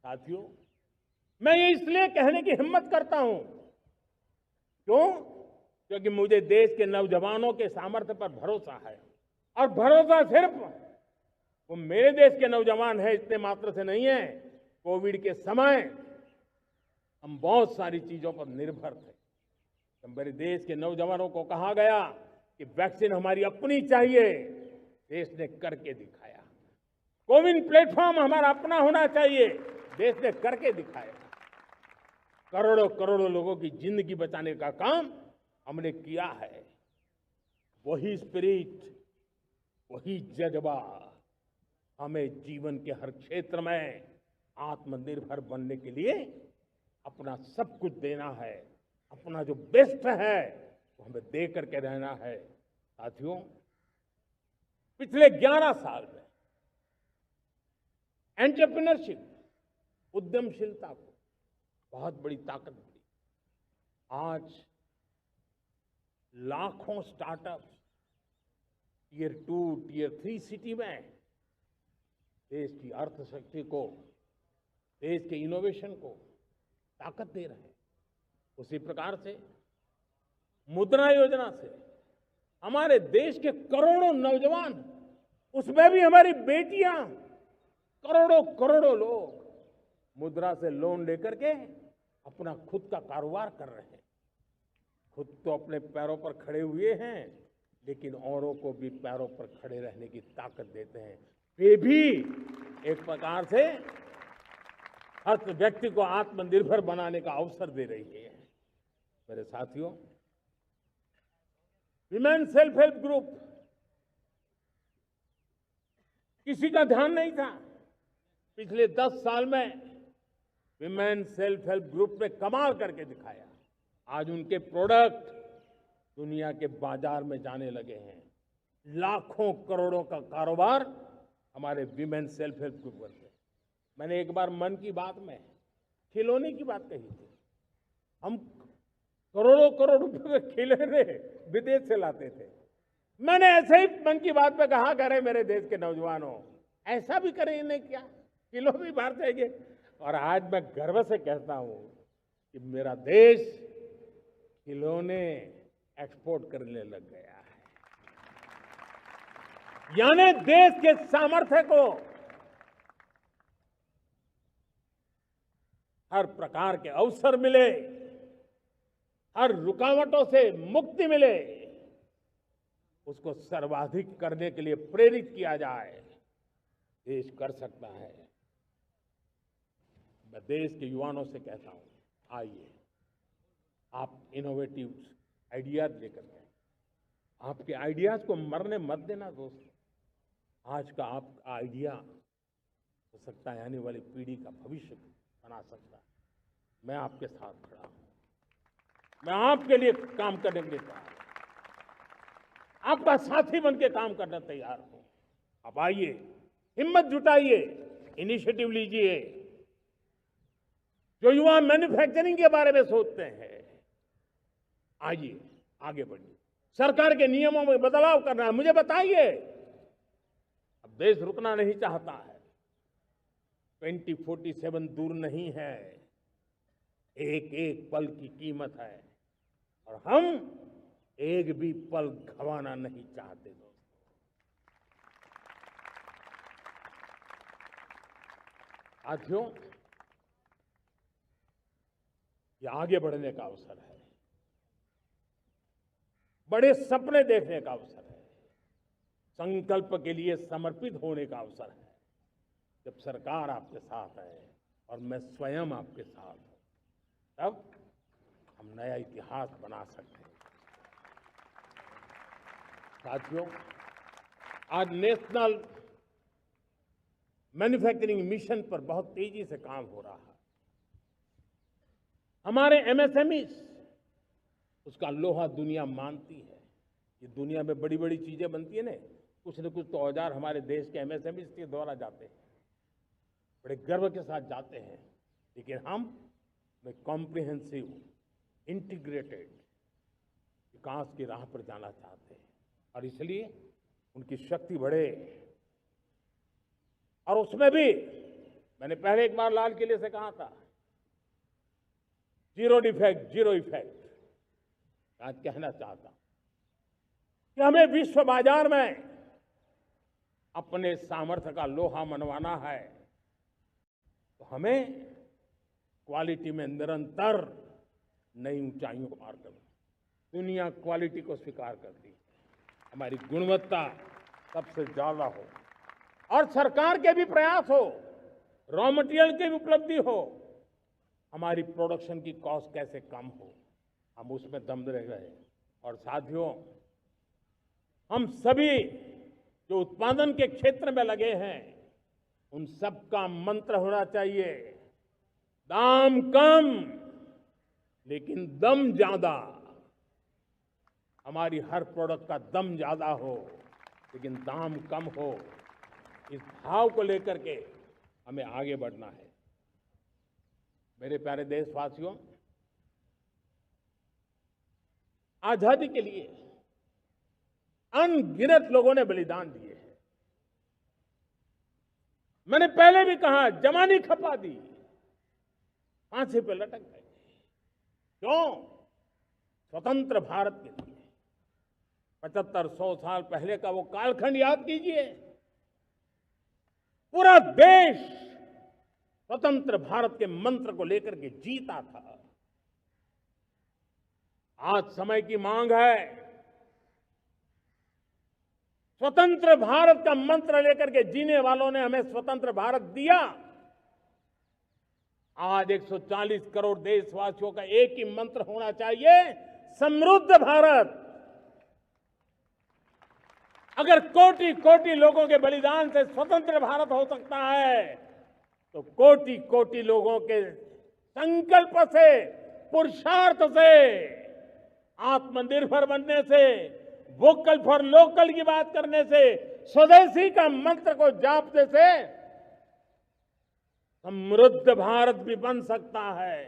साथियों, मैं ये इसलिए कहने की हिम्मत करता हूं, क्यों? क्योंकि मुझे देश के नौजवानों के सामर्थ्य पर भरोसा है। और भरोसा सिर्फ वो मेरे देश के नौजवान हैं इतने मात्र से नहीं है। कोविड के समय हम बहुत सारी चीजों पर निर्भर थे। तो मेरे देश के नौजवानों को कहा गया कि वैक्सीन हमारी अपनी चाहिए, देश ने करके दिखाया। कोविन प्लेटफॉर्म हमारा अपना होना चाहिए, देश ने करके दिखाया। करोड़ों करोड़ों लोगों की जिंदगी बचाने का काम हमने किया है। वही स्पिरिट, वही जज्बा हमें जीवन के हर क्षेत्र में आत्मनिर्भर बनने के लिए अपना सब कुछ देना है। अपना जो बेस्ट है वो हमें दे करके रहना है। साथियों, पिछले 11 साल में एंटरप्रेन्योरशिप, उद्यमशीलता को बहुत बड़ी ताकत मिली। आज लाखों स्टार्टअप्स टियर 2, टियर 3 सिटी में देश की अर्थशक्ति को, देश के इनोवेशन को ताकत दे रहे हैं। उसी प्रकार से मुद्रा योजना से हमारे देश के करोड़ों नौजवान, उसमें भी हमारी बेटियां, करोड़ों करोड़ों लोग मुद्रा से लोन लेकर के अपना खुद का कारोबार कर रहे हैं। खुद तो अपने पैरों पर खड़े हुए हैं, लेकिन औरों को भी पैरों पर खड़े रहने की ताकत देते हैं। वे भी एक प्रकार से हर व्यक्ति को आत्मनिर्भर बनाने का अवसर दे रही है। मेरे साथियों, विमेन सेल्फ हेल्प ग्रुप, किसी का ध्यान नहीं था। पिछले 10 साल में विमेन सेल्फ हेल्प ग्रुप ने कमाल करके दिखाया। आज उनके प्रोडक्ट दुनिया के बाजार में जाने लगे हैं। लाखों करोड़ों का कारोबार हमारे विमेन सेल्फ हेल्प ग्रुप करते हैं। मैंने एक बार मन की बात में खिलौने की बात कही थी। हम करोड़ों करोड़ रुपए के खिलौने विदेश से लाते थे। मैंने ऐसे ही मन की बात में कहा, करे मेरे देश के नौजवानों, ऐसा भी करें नहीं क्या, किलो भी बाहर जाएंगे। और आज मैं गर्व से कहता हूं कि मेरा देश खिलौने एक्सपोर्ट करने लग गया है। यानी देश के सामर्थ्य को हर प्रकार के अवसर मिले, हर रुकावटों से मुक्ति मिले, उसको सर्वाधिक करने के लिए प्रेरित किया जाए। देश कर सकता है। मैं देश के युवाओं से कहता हूं, आइए आप इनोवेटिव आइडियाज लेकर के आपके आइडियाज को मरने मत देना दोस्तों। आज का आपका आइडिया हो सकता है आने वाली पीढ़ी का भविष्य बना सकता है। मैं आपके साथ खड़ा हूं, मैं आपके लिए काम करने के लिए तैयार हूं, आपका साथी बन के काम करने तैयार हूं। आप आइए, हिम्मत जुटाइए, इनिशिएटिव लीजिए। जो युवा मैन्युफैक्चरिंग के बारे में सोचते हैं, आइए आगे बढ़िए। सरकार के नियमों में बदलाव करना है, मुझे बताइए। अब देश रुकना नहीं चाहता है, 2047 दूर नहीं है, एक एक पल की कीमत है और हम एक भी पल गंवाना नहीं चाहते दोस्तों। साथियों, ये आगे बढ़ने का अवसर है, बड़े सपने देखने का अवसर है, संकल्प के लिए समर्पित होने का अवसर है। जब सरकार आपके साथ है और मैं स्वयं आपके साथ हूं, तब हम नया इतिहास बना सकते हैं। साथियों, आज नेशनल मैन्युफैक्चरिंग मिशन पर बहुत तेजी से काम हो रहा है। हमारे एमएसएमई, उसका लोहा दुनिया मानती है। ये दुनिया में बड़ी बड़ी चीजें बनती है ना, कुछ न कुछ तो औजार हमारे देश के एमएसएमई के द्वारा जाते हैं, बड़े गर्व के साथ जाते हैं। लेकिन हम कॉम्प्रिहेंसिव इंटीग्रेटेड विकास की राह पर जाना चाहते हैं और इसलिए उनकी शक्ति बढ़े। और उसमें भी मैंने पहले एक बार लाल किले से कहा था, जीरो डिफेक्ट जीरो इफेक्ट। आज कहना चाहता हूं कि हमें विश्व बाजार में अपने सामर्थ्य का लोहा मनवाना है, तो हमें क्वालिटी में निरंतर नई ऊंचाइयों को पार करना। दुनिया क्वालिटी को स्वीकार करती है, हमारी गुणवत्ता सबसे ज्यादा हो और सरकार के भी प्रयास हो, रॉ मटेरियल की भी उपलब्धि हो, हमारी प्रोडक्शन की कॉस्ट कैसे कम हो, हम उसमें दम रह गए। और साथियों, हम सभी जो उत्पादन के क्षेत्र में लगे हैं, उन सबका मंत्र होना चाहिए, दाम कम लेकिन दम ज्यादा। हमारी हर प्रोडक्ट का दम ज्यादा हो लेकिन दाम कम हो। इस भाव को लेकर के हमें आगे बढ़ना है। मेरे प्यारे देशवासियों, आजादी के लिए अनगिनत लोगों ने बलिदान दिए हैं। मैंने पहले भी कहा, जवानी खपा दी, फांसी पे लटक गए। क्यों? स्वतंत्र भारत के लिए। 75-100 साल पहले का वो कालखंड याद कीजिए। पूरा देश स्वतंत्र भारत के मंत्र को लेकर के जीता था। आज समय की मांग है, स्वतंत्र भारत का मंत्र लेकर के जीने वालों ने हमें स्वतंत्र भारत दिया। आज 140 करोड़ देशवासियों का एक ही मंत्र होना चाहिए, समृद्ध भारत। अगर कोटि कोटि लोगों के बलिदान से स्वतंत्र भारत हो सकता है, तो कोटि कोटि लोगों के संकल्प से, पुरुषार्थ से, आत्मनिर्भर बनने से, वोकल फॉर लोकल की बात करने से, स्वदेशी का मंत्र को जापने से समृद्ध भारत भी बन सकता है।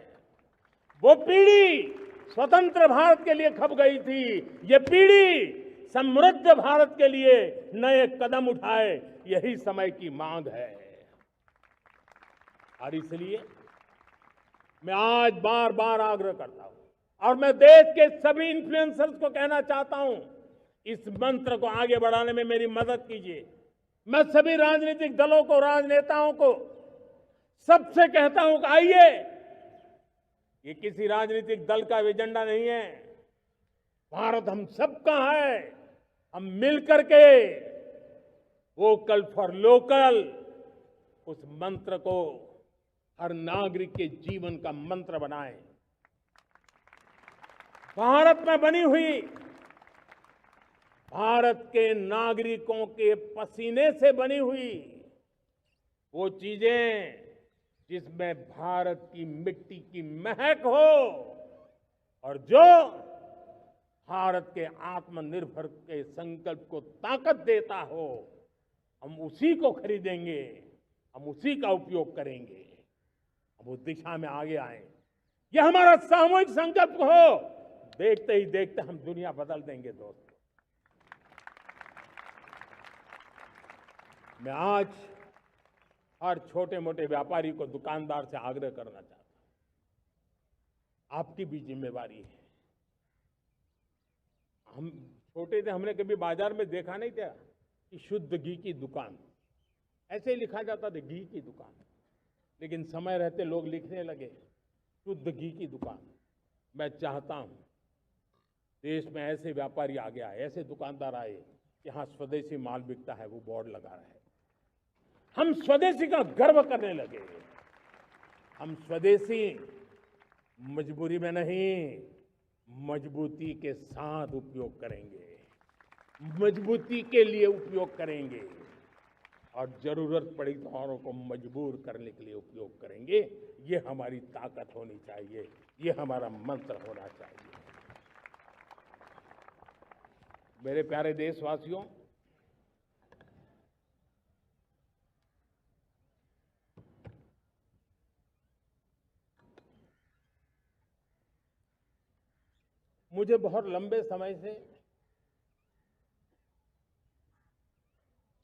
वो पीढ़ी स्वतंत्र भारत के लिए खप गई थी, ये पीढ़ी समृद्ध भारत के लिए नए कदम उठाए, यही समय की मांग है। और इसलिए मैं आज बार बार आग्रह करता हूं और मैं देश के सभी इन्फ्लुएंसर्स को कहना चाहता हूं, इस मंत्र को आगे बढ़ाने में मेरी मदद कीजिए। मैं सभी राजनीतिक दलों को, राजनेताओं को, सबसे कहता हूं कि आइए, ये किसी राजनीतिक दल का एजेंडा नहीं है, भारत हम सबका है। हम मिलकर के वोकल फॉर लोकल, उस मंत्र को हर नागरिक के जीवन का मंत्र बनाएं। भारत में बनी हुई भारत के नागरिकों के पसीने से बनी हुई वो चीजें जिसमें भारत की मिट्टी की महक हो और जो भारत के आत्मनिर्भर के संकल्प को ताकत देता हो, हम उसी को खरीदेंगे, हम उसी का उपयोग करेंगे, हम उस दिशा में आगे आए। यह हमारा सामूहिक संकल्प हो। देखते ही देखते हम दुनिया बदल देंगे दोस्तों। मैं आज हर छोटे मोटे व्यापारी को, दुकानदार से आग्रह करना चाहता हूं, आपकी भी जिम्मेवारी है। हम छोटे थे, हमने कभी बाजार में देखा नहीं था कि शुद्ध घी की दुकान, ऐसे ही लिखा जाता था घी की दुकान। लेकिन समय रहते लोग लिखने लगे शुद्ध घी की दुकान। मैं चाहता हूं देश में ऐसे व्यापारी आगे आए, ऐसे दुकानदार आए कि हाँ स्वदेशी माल बिकता है, वो बोर्ड लगा रहे हैं। हम स्वदेशी का गर्व करने लगे। हम स्वदेशी मजबूरी में नहीं, मजबूती के साथ उपयोग करेंगे, मजबूती के लिए उपयोग करेंगे और जरूरत पड़ी तो औरों को मजबूर करने के लिए उपयोग करेंगे। ये हमारी ताकत होनी चाहिए, ये हमारा मंत्र होना चाहिए। मेरे प्यारे देशवासियों, मुझे बहुत लंबे समय से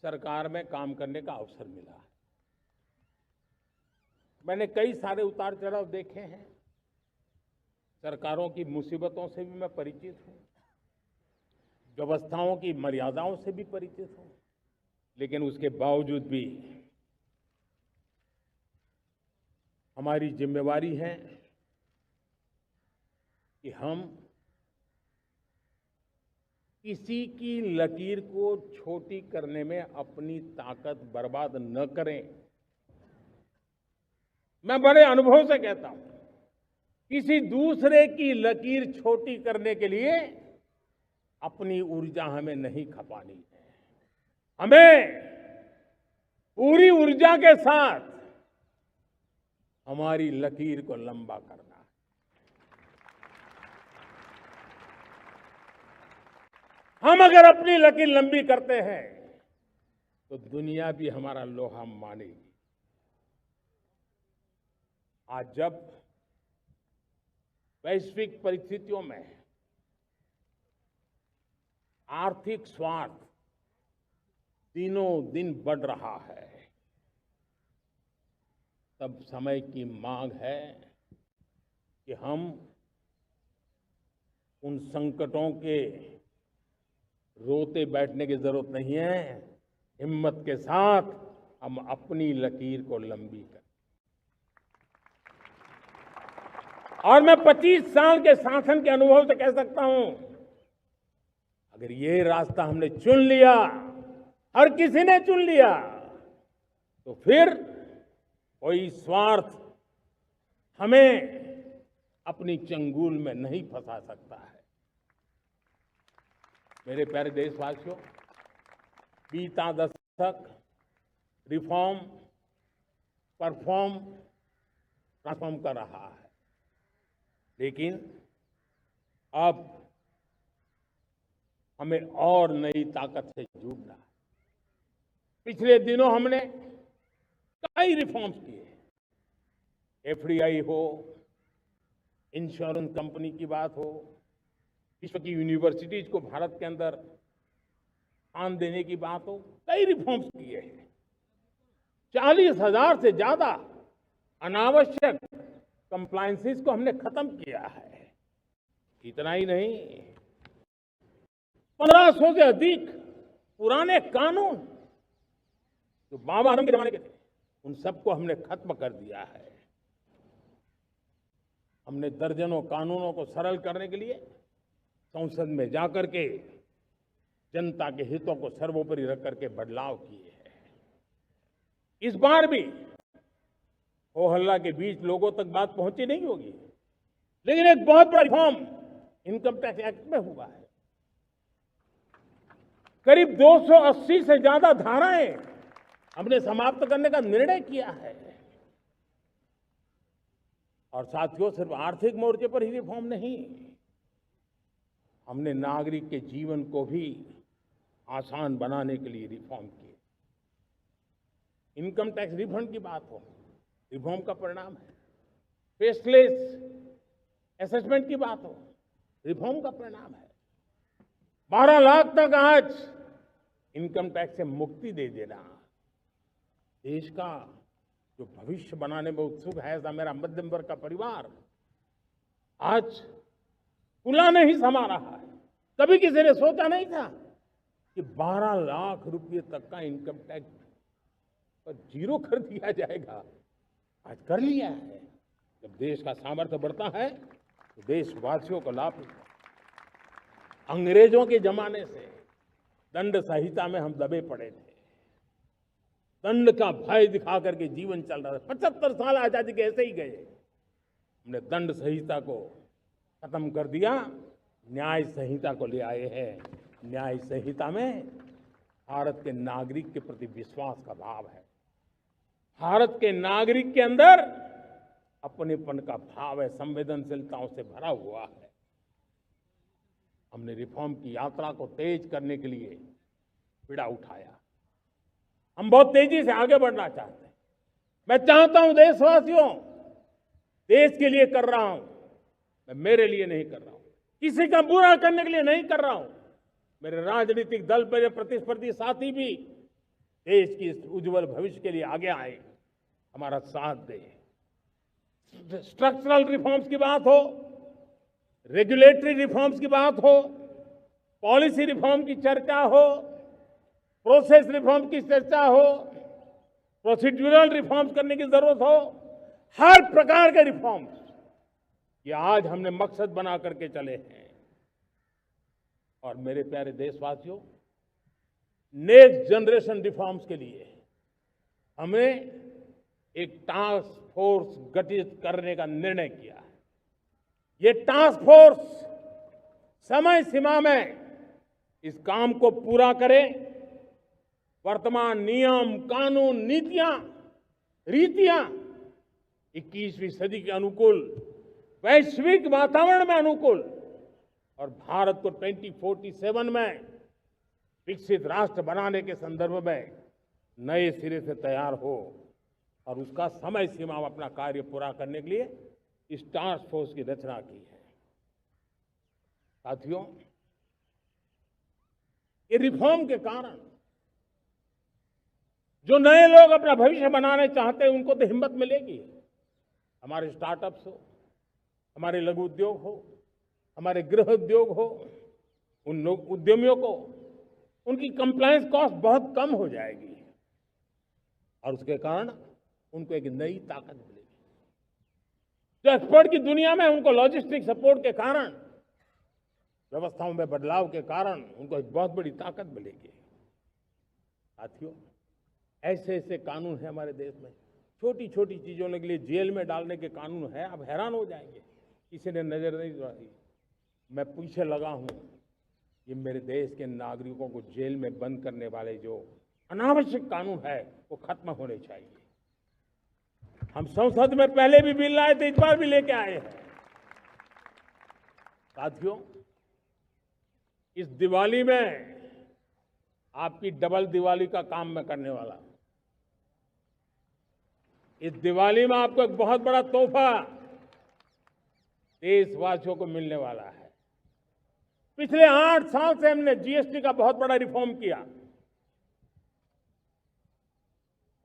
सरकार में काम करने का अवसर मिला है। मैंने कई सारे उतार चढ़ाव देखे हैं। सरकारों की मुसीबतों से भी मैं परिचित हूं, व्यवस्थाओं की मर्यादाओं से भी परिचित हूं। लेकिन उसके बावजूद भी हमारी जिम्मेवारी है कि हम किसी की लकीर को छोटी करने में अपनी ताकत बर्बाद न करें। मैं बड़े अनुभव से कहता हूं, किसी दूसरे की लकीर छोटी करने के लिए अपनी ऊर्जा हमें नहीं खपानी है। हमें पूरी ऊर्जा के साथ हमारी लकीर को लंबा करना है। हम अगर अपनी लकीर लंबी करते हैं तो दुनिया भी हमारा लोहा मानेगी। आज जब वैश्विक परिस्थितियों में आर्थिक स्वार्थ दिनों दिन बढ़ रहा है, तब समय की मांग है कि हम उन संकटों के रोते बैठने की जरूरत नहीं है। हिम्मत के साथ हम अपनी लकीर को लंबी करें। और मैं 25 साल के शासन के अनुभव से कह सकता हूं, अगर ये रास्ता हमने चुन लिया, हर किसी ने चुन लिया, तो फिर कोई स्वार्थ हमें अपनी चंगुल में नहीं फंसा सकता है। मेरे प्यारे देशवासियों, बीता दशक रिफॉर्म, परफॉर्म, ट्रांसफॉर्म कर रहा है। लेकिन अब हमें और नई ताकत से जुड़ना है। पिछले दिनों हमने कई रिफॉर्म्स किए। एफडीआई हो, इंश्योरेंस कंपनी की बात हो, विश्व की यूनिवर्सिटीज को भारत के अंदर स्थान देने की बात हो, कई रिफॉर्म्स किए हैं। 40,000 से ज्यादा अनावश्यक कंप्लायंसेस को हमने खत्म किया है। इतना ही नहीं, 1500 से अधिक पुराने कानून जो बाबा आदम के जमाने के थे, उन सबको हमने खत्म कर दिया है। हमने दर्जनों कानूनों को सरल करने के लिए संसद में जाकर के जनता के हितों को सर्वोपरि रख करके बदलाव किए हैं। इस बार भी हो हल्ला के बीच लोगों तक बात पहुंची नहीं होगी, लेकिन एक बहुत बड़ा रिफॉर्म इनकम टैक्स एक्ट में हुआ है। करीब 280 से ज्यादा धाराएं हमने समाप्त करने का निर्णय किया है। और साथियों, सिर्फ आर्थिक मोर्चे पर ही रिफॉर्म नहीं, हमने नागरिक के जीवन को भी आसान बनाने के लिए रिफॉर्म किए। इनकम टैक्स रिफंड की बात हो, रिफॉर्म का परिणाम है। फेसलेस असेसमेंट की बात हो, रिफॉर्म का परिणाम है। 12 लाख तक आज इनकम टैक्स से मुक्ति दे देना, देश का जो भविष्य बनाने में उत्सुक है ऐसा मेरा मध्यम वर्ग का परिवार आज खुला नहीं समा रहा है। कभी किसी ने सोचा नहीं था कि 12 लाख रुपए तक का इनकम टैक्स पर जीरो कर दिया जाएगा। आज कर लिया है। जब देश का सामर्थ्य बढ़ता है तो देशवासियों को लाभ मिलता है। अंग्रेजों के जमाने से दंड संहिता में हम दबे पड़े थे, दंड का भय दिखा करके जीवन चल रहा था। 75 साल आजादी के ऐसे ही गए। हमने दंड संहिता को खत्म कर दिया, न्याय संहिता को ले आए हैं। न्याय संहिता में भारत के नागरिक के प्रति विश्वास का भाव है, भारत के नागरिक के अंदर अपनेपन का भाव है, संवेदनशीलताओं से भरा हुआ है। हमने रिफॉर्म की यात्रा को तेज करने के लिए बीड़ा उठाया। हम बहुत तेजी से आगे बढ़ना चाहते हैं। मैं चाहता हूं देशवासियों, देश के लिए कर रहा हूं, मैं मेरे लिए नहीं कर रहा हूं, किसी का बुरा करने के लिए नहीं कर रहा हूं। मेरे राजनीतिक दल, मेरे प्रतिस्पर्धी साथी भी देश की इस उज्जवल भविष्य के लिए आगे आए, हमारा साथ दें। स्ट्रक्चरल रिफॉर्म्स की बात हो, रेगुलेटरी रिफॉर्म्स की बात हो, पॉलिसी रिफॉर्म की चर्चा हो, प्रोसेस रिफॉर्म की चर्चा हो, प्रोसीड्यूरल रिफॉर्म्स करने की जरूरत हो, हर प्रकार के रिफॉर्म्स ये आज हमने मकसद बना करके चले हैं। और मेरे प्यारे देशवासियों, नेक्स्ट जनरेशन रिफॉर्म्स के लिए हमें एक टास्क फोर्स गठित करने का निर्णय किया है। ये टास्क फोर्स समय सीमा में इस काम को पूरा करे, वर्तमान नियम, कानून, नीतियां, रीतियां 21वीं सदी के अनुकूल, वैश्विक वातावरण में अनुकूल और भारत को 2047 में विकसित राष्ट्र बनाने के संदर्भ में नए सिरे से तैयार हो और उसका समय सीमा में अपना कार्य पूरा करने के लिए इस टास्क फोर्स की रचना की है। साथियों, ये रिफॉर्म के कारण जो नए लोग अपना भविष्य बनाने चाहते हैं उनको तो हिम्मत मिलेगी। हमारे स्टार्टअप्स हो, हमारे लघु उद्योग हो, हमारे गृह उद्योग हो, उन उद्यमियों को उनकी कंप्लायंस कॉस्ट बहुत कम हो जाएगी और उसके कारण उनको एक नई ताकत मिलेगी। जो एक्सपोर्ट की दुनिया में उनको लॉजिस्टिक सपोर्ट के कारण, व्यवस्थाओं में बदलाव के कारण उनको एक बहुत बड़ी ताकत मिलेगी। साथियों, ऐसे ऐसे कानून है हमारे देश में, छोटी छोटी चीजों के लिए जेल में डालने के कानून है। आप हैरान हो जाएंगे, किसी ने नजर नहीं दौड़ाई। मैं पीछे लगा हूं, ये मेरे देश के नागरिकों को जेल में बंद करने वाले जो अनावश्यक कानून है वो खत्म होने चाहिए। हम संसद में पहले भी बिल लाए थे, इस बार भी लेके आए हैं। साथियों, इस दिवाली में आपकी डबल दिवाली का काम मैं करने वाला हूं। इस दिवाली में आपको एक बहुत बड़ा तोहफा देशवासियों को मिलने वाला है। पिछले 8 साल से हमने जीएसटी का बहुत बड़ा रिफॉर्म किया,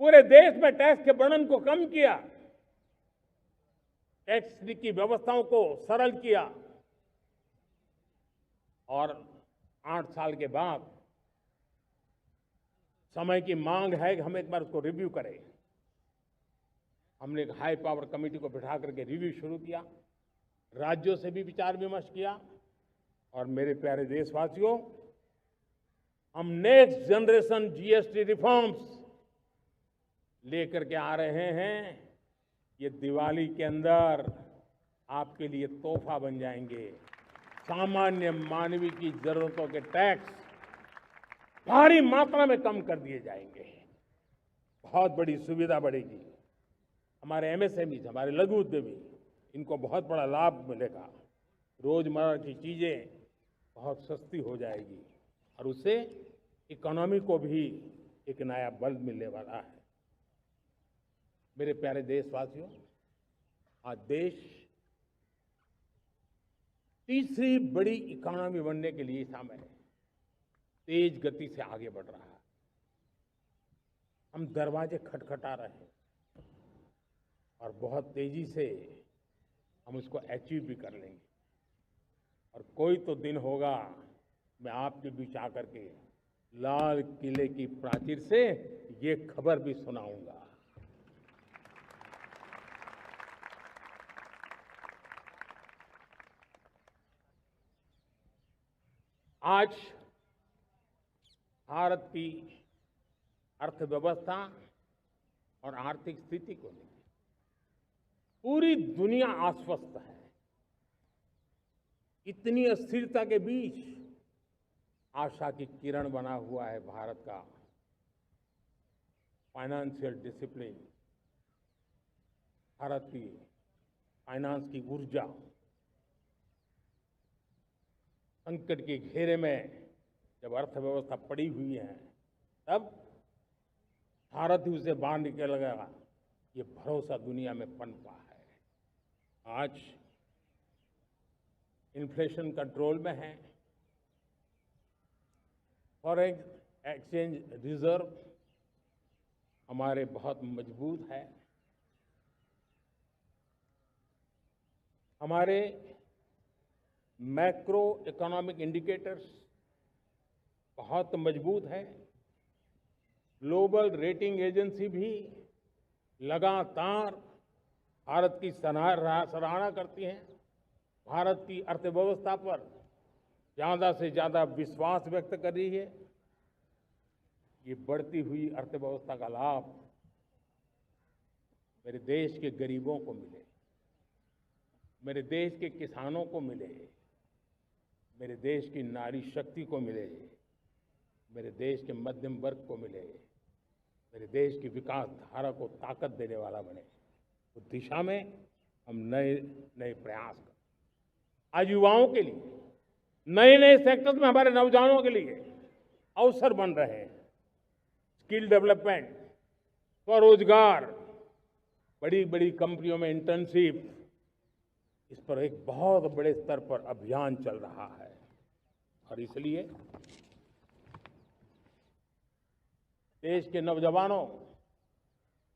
पूरे देश में टैक्स के बर्डन को कम किया, टैक्स की व्यवस्थाओं को सरल किया और 8 साल के बाद समय की मांग है कि हम एक बार उसको रिव्यू करें। हमने एक हाई पावर कमेटी को बिठा करके रिव्यू शुरू किया, राज्यों से भी विचार विमर्श किया और मेरे प्यारे देशवासियों, हम नेक्स्ट जनरेशन जीएसटी रिफॉर्म्स लेकर के आ रहे हैं। ये दिवाली के अंदर आपके लिए तोहफा बन जाएंगे। सामान्य मानवीय की जरूरतों के टैक्स भारी मात्रा में कम कर दिए जाएंगे। बहुत बड़ी सुविधा बढ़ेगी। हमारे एमएसएमई, हमारे लघु उद्यमी, इनको बहुत बड़ा लाभ मिलेगा। रोजमर्रा की चीजें बहुत सस्ती हो जाएगी और उससे इकोनॉमी को भी एक नया बल मिलने वाला है। मेरे प्यारे देशवासियों, आज देश तीसरी बड़ी इकोनॉमी बनने के लिए समय तेज गति से आगे बढ़ रहा है। हम दरवाजे खटखटा रहे हैं और बहुत तेजी से हम उसको अचीव भी कर लेंगे। और कोई तो दिन होगा, मैं आपके बीच आकर के लाल किले की प्राचीर से ये खबर भी सुनाऊंगा। आज भारत की अर्थव्यवस्था और आर्थिक स्थिति को लेकर पूरी दुनिया आश्वस्त है। इतनी अस्थिरता के बीच आशा की किरण बना हुआ है भारत का फाइनेंशियल डिसिप्लिन, भारत की फाइनेंस की ऊर्जा। संकट के घेरे में जब अर्थव्यवस्था पड़ी हुई है, तब भारत ही उसे बाहर निकलेगा, ये भरोसा दुनिया में पनपा है। आज इन्फ्लेशन कंट्रोल में है। फॉरेन एक्सचेंज रिजर्व हमारे बहुत मजबूत है। हमारे मैक्रो इकोनॉमिक इंडिकेटर्स बहुत मजबूत है। ग्लोबल रेटिंग एजेंसी भी लगातार भारत की सराहना करती हैं। भारत की अर्थव्यवस्था पर ज्यादा से ज्यादा विश्वास व्यक्त कर रही है। ये बढ़ती हुई अर्थव्यवस्था का लाभ मेरे देश के गरीबों को मिले, मेरे देश के किसानों को मिले, मेरे देश की नारी शक्ति को मिले, मेरे देश के मध्यम वर्ग को मिले, मेरे देश की विकास धारा को ताकत देने वाला बने। उस दिशा में हम नए नए प्रयास करें। आज युवाओं के लिए, नए नए सेक्टर्स में हमारे नौजवानों के लिए अवसर बन रहे हैं। स्किल डेवलपमेंट, स्वरोजगार, बड़ी बड़ी कंपनियों में इंटर्नशिप, इस पर एक बहुत बड़े स्तर पर अभियान चल रहा है। और इसलिए देश के नौजवानों,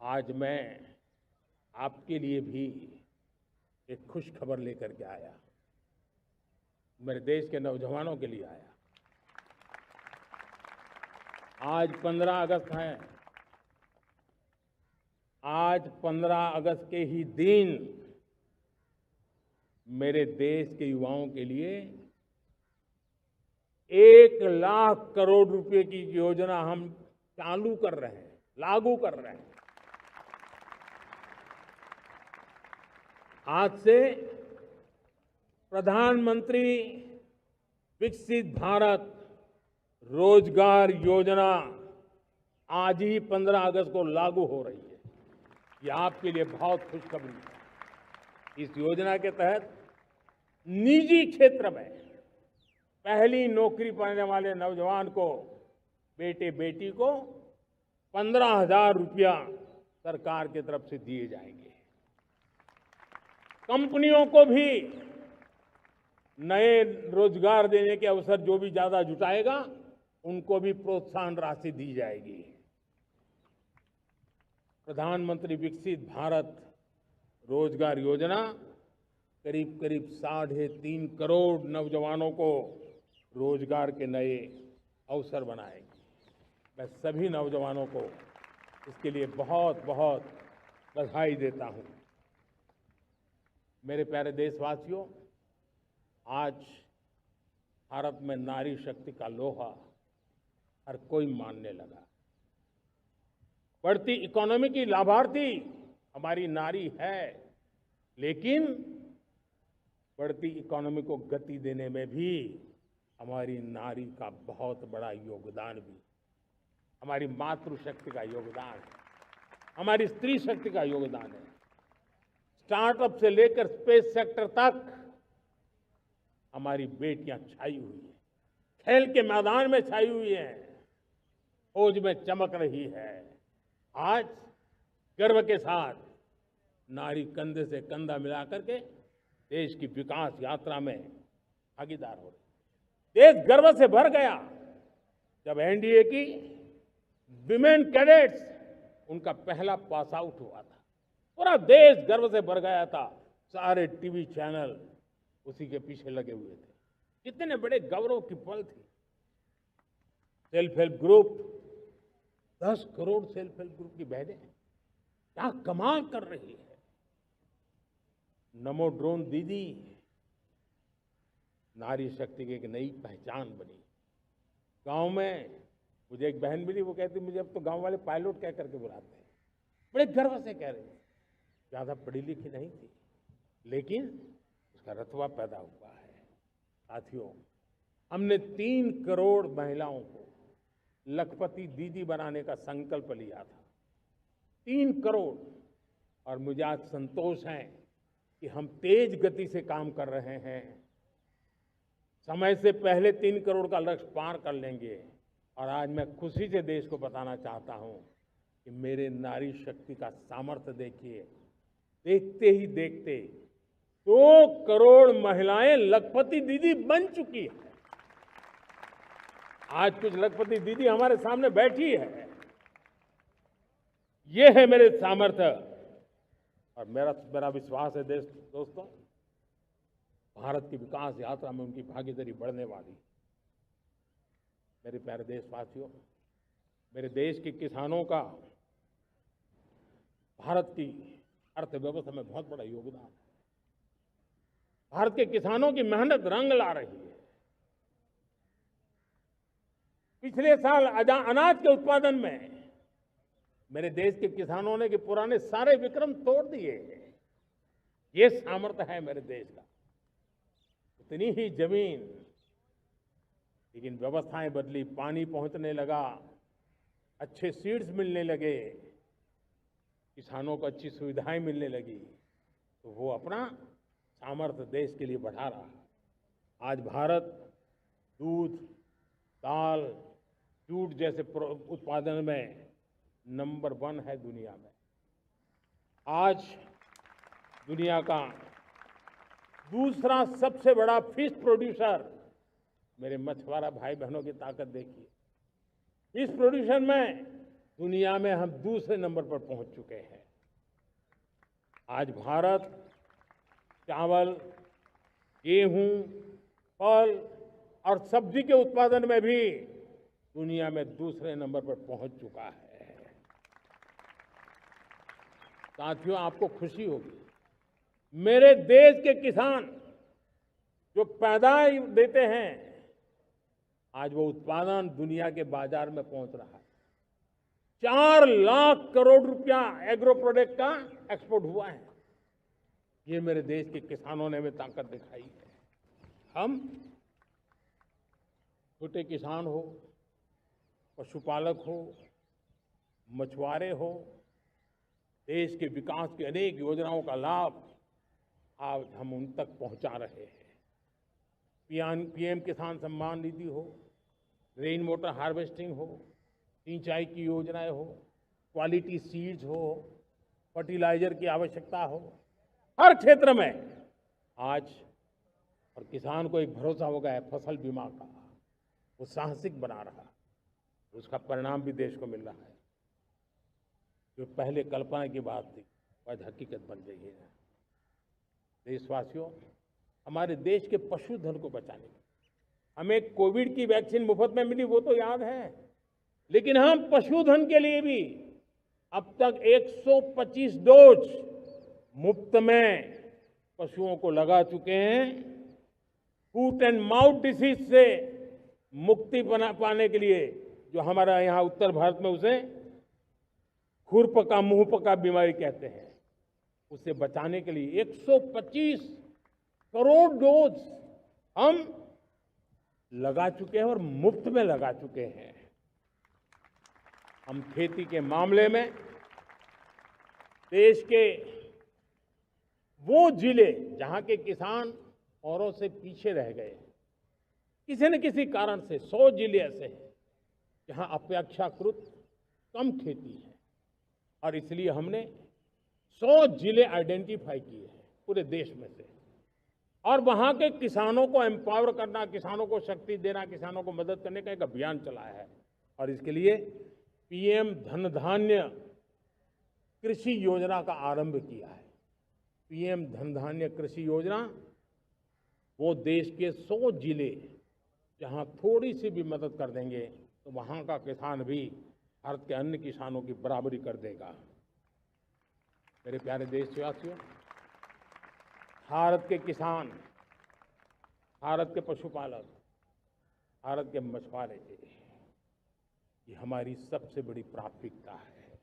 आज मैं आपके लिए भी एक खुश खबर लेकर के आया। मेरे देश के नौजवानों के लिए आया। आज 15 अगस्त है। आज 15 अगस्त के ही दिन मेरे देश के युवाओं के लिए 1 लाख करोड़ रुपए की योजना हम चालू कर रहे हैं, लागू कर रहे हैं। आज से प्रधानमंत्री विकसित भारत रोजगार योजना आज ही 15 अगस्त को लागू हो रही है। ये आपके लिए बहुत खुशखबरी है। इस योजना के तहत निजी क्षेत्र में पहली नौकरी पाने वाले नौजवान को, बेटे बेटी को 15,000 रुपया सरकार की तरफ से दिए जाएंगे। कंपनियों को भी नए रोजगार देने के अवसर जो भी ज्यादा जुटाएगा, उनको भी प्रोत्साहन राशि दी जाएगी। प्रधानमंत्री विकसित भारत रोजगार योजना करीब करीब 3.5 करोड़ नौजवानों को रोजगार के नए अवसर बनाएगी। मैं सभी नौजवानों को इसके लिए बहुत बहुत बधाई देता हूं। मेरे प्यारे देशवासियों, आज भारत में नारी शक्ति का लोहा हर कोई मानने लगा। बढ़ती इकोनॉमी की लाभार्थी हमारी नारी है, लेकिन बढ़ती इकोनॉमी को गति देने में भी हमारी नारी का बहुत बड़ा योगदान भी, हमारी मातृशक्ति का योगदान है, हमारी स्त्री शक्ति का योगदान है। स्टार्टअप से लेकर स्पेस सेक्टर तक हमारी बेटियां छाई हुई हैं, खेल के मैदान में छाई हुई हैं, फौज में चमक रही है। आज गर्व के साथ नारी कंधे से कंधा मिला करके देश की विकास यात्रा में भागीदार हो रही। देश गर्व से भर गया जब एनडीए की विमेन कैडेट्स उनका पहला पास आउट हुआ था। पूरा देश गर्व से भर गया था। सारे टीवी चैनल उसी के पीछे लगे हुए थे। कितने बड़े गौरव की पल थी। Self help group, 10 crore self help group की बहनें क्या कमाल कर रही है। नमो ड्रोन दीदी नारी शक्ति की एक नई पहचान बनी। गांव में मुझे एक बहन मिली, वो कहती मुझे अब तो गांव वाले पायलट कह करके बुलाते हैं। बड़े गर्व से कह रहे, ज्यादा पढ़ी लिखी नहीं थी लेकिन उसका रतबा पैदा हुआ है। साथियों, हमने 3 करोड़ महिलाओं को लखपति दीदी बनाने का संकल्प लिया था। 3 करोड़। और मुझे आज संतोष है कि हम तेज गति से काम कर रहे हैं। समय से पहले 3 करोड़ का लक्ष्य पार कर लेंगे। और आज मैं खुशी से देश को बताना चाहता हूं कि मेरे नारी शक्ति का सामर्थ्य देखिए। देखते ही देखते 2 करोड़ महिलाएं लखपति दीदी बन चुकी है। आज कुछ लखपति दीदी हमारे सामने बैठी है। ये है मेरे सामर्थ्य। और मेरा विश्वास है दोस्तों, भारत की विकास यात्रा में उनकी भागीदारी बढ़ने वाली। मेरे प्यारे देशवासियों, मेरे देश के किसानों का भारत की अर्थव्यवस्था में बहुत बड़ा योगदान है। भारत के किसानों की मेहनत रंग ला रही है। पिछले साल अनाज के उत्पादन में मेरे देश के किसानों ने के पुराने सारे विक्रम तोड़ दिए। ये सामर्थ्य है मेरे देश का। इतनी ही जमीन, लेकिन व्यवस्थाएं बदली, पानी पहुंचने लगा, अच्छे सीड्स मिलने लगे, किसानों को अच्छी सुविधाएं मिलने लगी, तो वो अपना सामर्थ्य देश के लिए बढ़ा रहा। आज भारत दूध, दाल, जूट जैसे उत्पादन में नंबर 1 है दुनिया में। आज दुनिया का दूसरा सबसे बड़ा फिश प्रोड्यूसर। मेरे मछुआरा भाई बहनों की ताकत देखिए। फिश प्रोड्यूशन में दुनिया में हम दूसरे नंबर पर पहुंच चुके हैं। आज भारत चावल, गेहूं, फल और सब्जी के उत्पादन में भी दुनिया में दूसरे नंबर पर पहुंच चुका है। साथियों, आपको खुशी होगी, मेरे देश के किसान जो पैदावार देते हैं, आज वो उत्पादन दुनिया के बाजार में पहुंच रहा है। 4 लाख करोड़ रुपया एग्रो प्रोडक्ट का एक्सपोर्ट हुआ है। ये मेरे देश के किसानों ने हमें ताकत दिखाई है। हम छोटे किसान हो, पशुपालक हो, मछुआरे हो, देश के विकास की अनेक योजनाओं का लाभ आज हम उन तक पहुंचा रहे हैं। पीएम किसान सम्मान निधि हो, रेन वाटर हार्वेस्टिंग हो, सिंचाई की योजनाएं हो, क्वालिटी सीड्स हो, फर्टिलाइजर की आवश्यकता हो, हर क्षेत्र में आज और किसान को एक भरोसा हो गया है फसल बीमा का। वो साहसिक बना रहा, उसका परिणाम भी देश को मिल रहा है। जो पहले कल्पना की बात थी आज हकीकत बन रही है। देशवासियों, हमारे देश के पशुधन को बचाने में हमें कोविड की वैक्सीन मुफ्त में मिली, वो तो याद है, लेकिन हम पशुधन के लिए भी अब तक 125 डोज मुफ्त में पशुओं को लगा चुके हैं। फूट एंड माउथ डिसीज से मुक्ति पाने के लिए, जो हमारा यहाँ उत्तर भारत में उसे खुरपका मुंहपका बीमारी कहते हैं, उसे बचाने के लिए 125 करोड़ डोज हम लगा चुके हैं और मुफ्त में लगा चुके हैं। हम खेती के मामले में देश के वो जिले जहां के किसान औरों से पीछे रह गए, किसी न किसी कारण से 100 जिले ऐसे हैं जहां अपेक्षाकृत कम खेती है, और इसलिए हमने 100 जिले आइडेंटिफाई किए हैं पूरे देश में से, और वहां के किसानों को एम्पावर करना, किसानों को शक्ति देना, किसानों को मदद करने का एक अभियान चलाया है। और इसके लिए पीएम धन धान्य कृषि योजना का आरंभ किया है। पीएम धन धान्य कृषि योजना वो देश के 100 जिले जहां थोड़ी सी भी मदद कर देंगे तो वहां का किसान भी भारत के अन्य किसानों की बराबरी कर देगा। मेरे प्यारे देशवासियों, भारत के किसान, भारत के पशुपालक, भारत के मछुआरे, ये हमारी सबसे बड़ी प्राथमिकता है।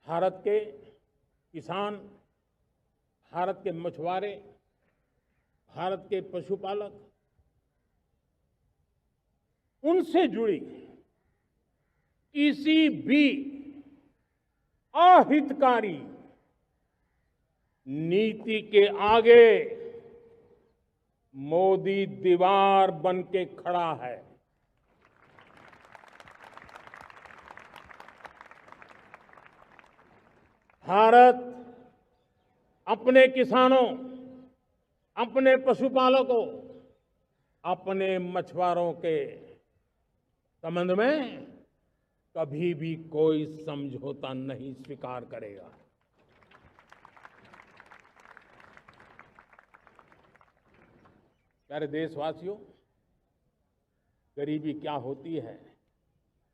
भारत के किसान, भारत के मछुआरे, भारत के पशुपालक, उनसे जुड़ी किसी भी अहितकारी नीति के आगे मोदी दीवार बन के खड़ा है। भारत अपने किसानों, अपने पशुपालकों, अपने मछुआरों के संबंध में कभी भी कोई समझौता नहीं स्वीकार करेगा। प्यारे देशवासियों, गरीबी क्या होती है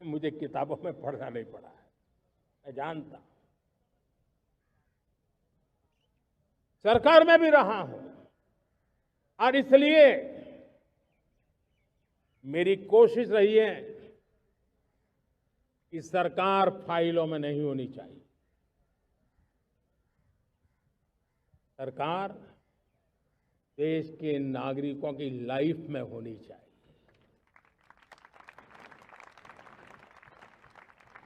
मुझे किताबों में पढ़ना नहीं पड़ा है, मैं जानता। सरकार में भी रहा हूं और इसलिए मेरी कोशिश रही है कि सरकार फाइलों में नहीं होनी चाहिए। सरकार देश के नागरिकों की लाइफ में होनी चाहिए।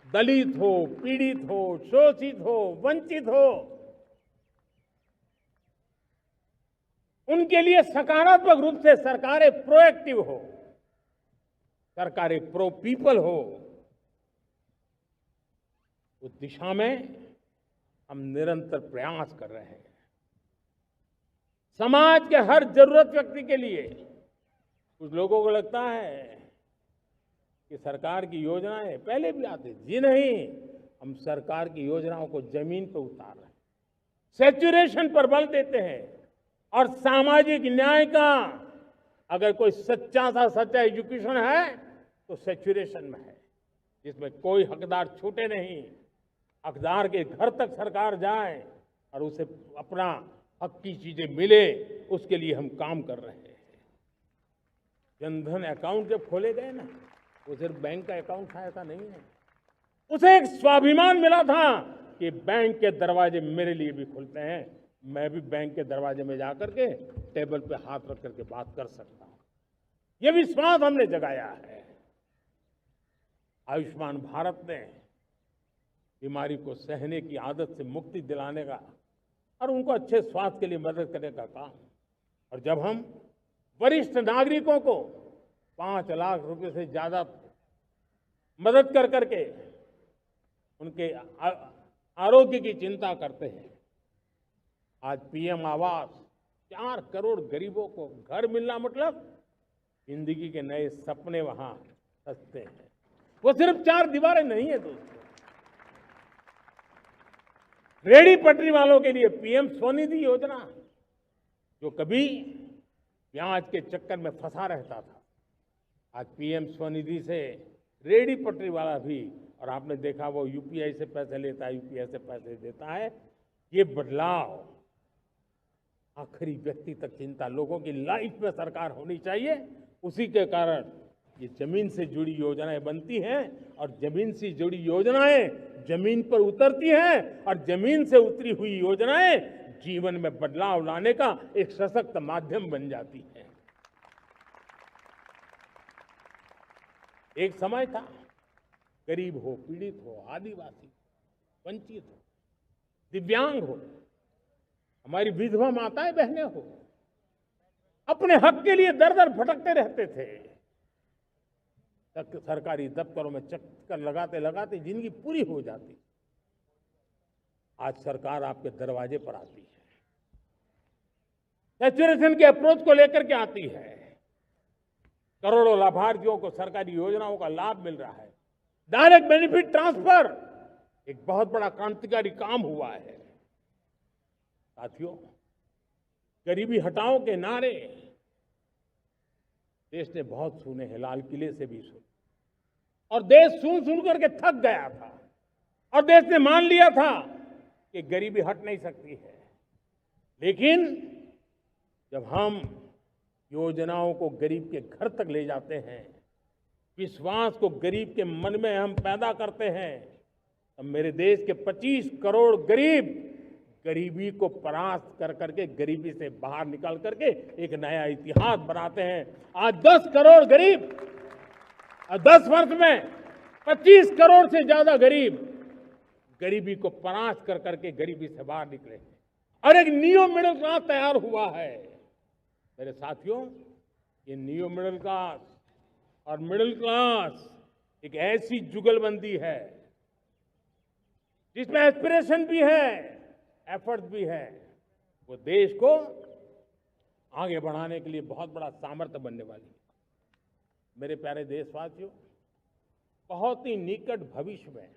दलित हो, पीड़ित हो, शोषित हो, वंचित हो, उनके लिए सकारात्मक रूप से सरकारें प्रोएक्टिव हो, सरकारें प्रो पीपल हो, उस दिशा में हम निरंतर प्रयास कर रहे हैं। समाज के हर जरूरत व्यक्ति के लिए, कुछ लोगों को लगता है कि सरकार की योजनाएं पहले भी आती थी। जी नहीं, हम सरकार की योजनाओं को जमीन पर उतार रहे हैं, सैचुरेशन पर बल देते हैं। और सामाजिक न्याय का अगर कोई सच्चा सा सच्चा एजुकेशन है तो सैचुरेशन में है, जिसमें कोई हकदार छूटे नहीं, हकदार के घर तक सरकार जाए और उसे अपना हक की चीजें मिले, उसके लिए हम काम कर रहे हैं। जनधन अकाउंट जब खोले गए ना, वो सिर्फ बैंक का अकाउंट था ऐसा नहीं है, उसे एक स्वाभिमान मिला था कि बैंक के दरवाजे मेरे लिए भी खुलते हैं, मैं भी बैंक के दरवाजे में जाकर के टेबल पे हाथ रख करके बात कर सकता हूं। यह विश्वास हमने जगाया है। आयुष्मान भारत ने बीमारी को सहने की आदत से मुक्ति दिलाने का और उनको अच्छे स्वास्थ्य के लिए मदद करने का काम। और जब हम वरिष्ठ नागरिकों को 5 लाख रुपए से ज्यादा मदद कर करके उनके आरोग्य की चिंता करते हैं, आज पीएम आवास 4 करोड़ गरीबों को घर मिलना मतलब जिंदगी के नए सपने वहां सजते हैं। वो सिर्फ 4 दीवारें नहीं है दोस्तों। रेहड़ी पटरी वालों के लिए पीएम स्वनिधि योजना, जो कभी ब्याज के चक्कर में फंसा रहता था, आज पीएम स्वनिधि से रेहड़ी पटरी वाला भी, और आपने देखा वो यूपीआई से पैसे लेता है, यूपीआई से पैसे देता है। ये बदलाव आखिरी व्यक्ति तक चिंता, लोगों की लाइफ में सरकार होनी चाहिए। उसी के कारण ये जमीन से जुड़ी योजनाएं बनती हैं और जमीन से जुड़ी योजनाएं जमीन पर उतरती हैं और जमीन से उतरी हुई योजनाएं जीवन में बदलाव लाने का एक सशक्त माध्यम बन जाती हैं। एक समय था, गरीब हो, पीड़ित हो, आदिवासी, वंचित हो, दिव्यांग हो, हमारी विधवा माताएं बहनें हो, अपने हक के लिए दर दर भटकते रहते थे। तक सरकारी दफ्तरों में चक्कर लगाते लगाते जिंदगी पूरी हो जाती। आज सरकार आपके दरवाजे पर आती है, सैचुरेशन के अप्रोच को लेकर के आती है, करोड़ों लाभार्थियों को सरकारी योजनाओं का लाभ मिल रहा है। डायरेक्ट बेनिफिट ट्रांसफर एक बहुत बड़ा क्रांतिकारी काम हुआ है। साथियों, गरीबी हटाओ के नारे देश ने बहुत सुने हैं, लाल किले से भी सुने, और देश सुन करके थक गया था, और देश ने मान लिया था कि गरीबी हट नहीं सकती है। लेकिन जब हम योजनाओं को गरीब के घर तक ले जाते हैं, विश्वास को गरीब के मन में हम पैदा करते हैं, तब मेरे देश के 25 करोड़ गरीब गरीबी को परास्त कर करके, गरीबी से बाहर निकल करके एक नया इतिहास बनाते हैं। आज 10 करोड़ गरीब, 10 वर्ष में 25 करोड़ से ज्यादा गरीब गरीबी को परास्त कर करके गरीबी से बाहर निकले, और एक नियो मिडिल क्लास तैयार हुआ है। मेरे साथियों, ये नियो मिडिल क्लास और मिडिल क्लास एक ऐसी जुगलबंदी है जिसमें एस्पिरेशन भी है, एफर्ट भी है। वो देश को आगे बढ़ाने के लिए बहुत बड़ा सामर्थ्य बनने वाली है। मेरे प्यारे देशवासियों, बहुत ही निकट भविष्य में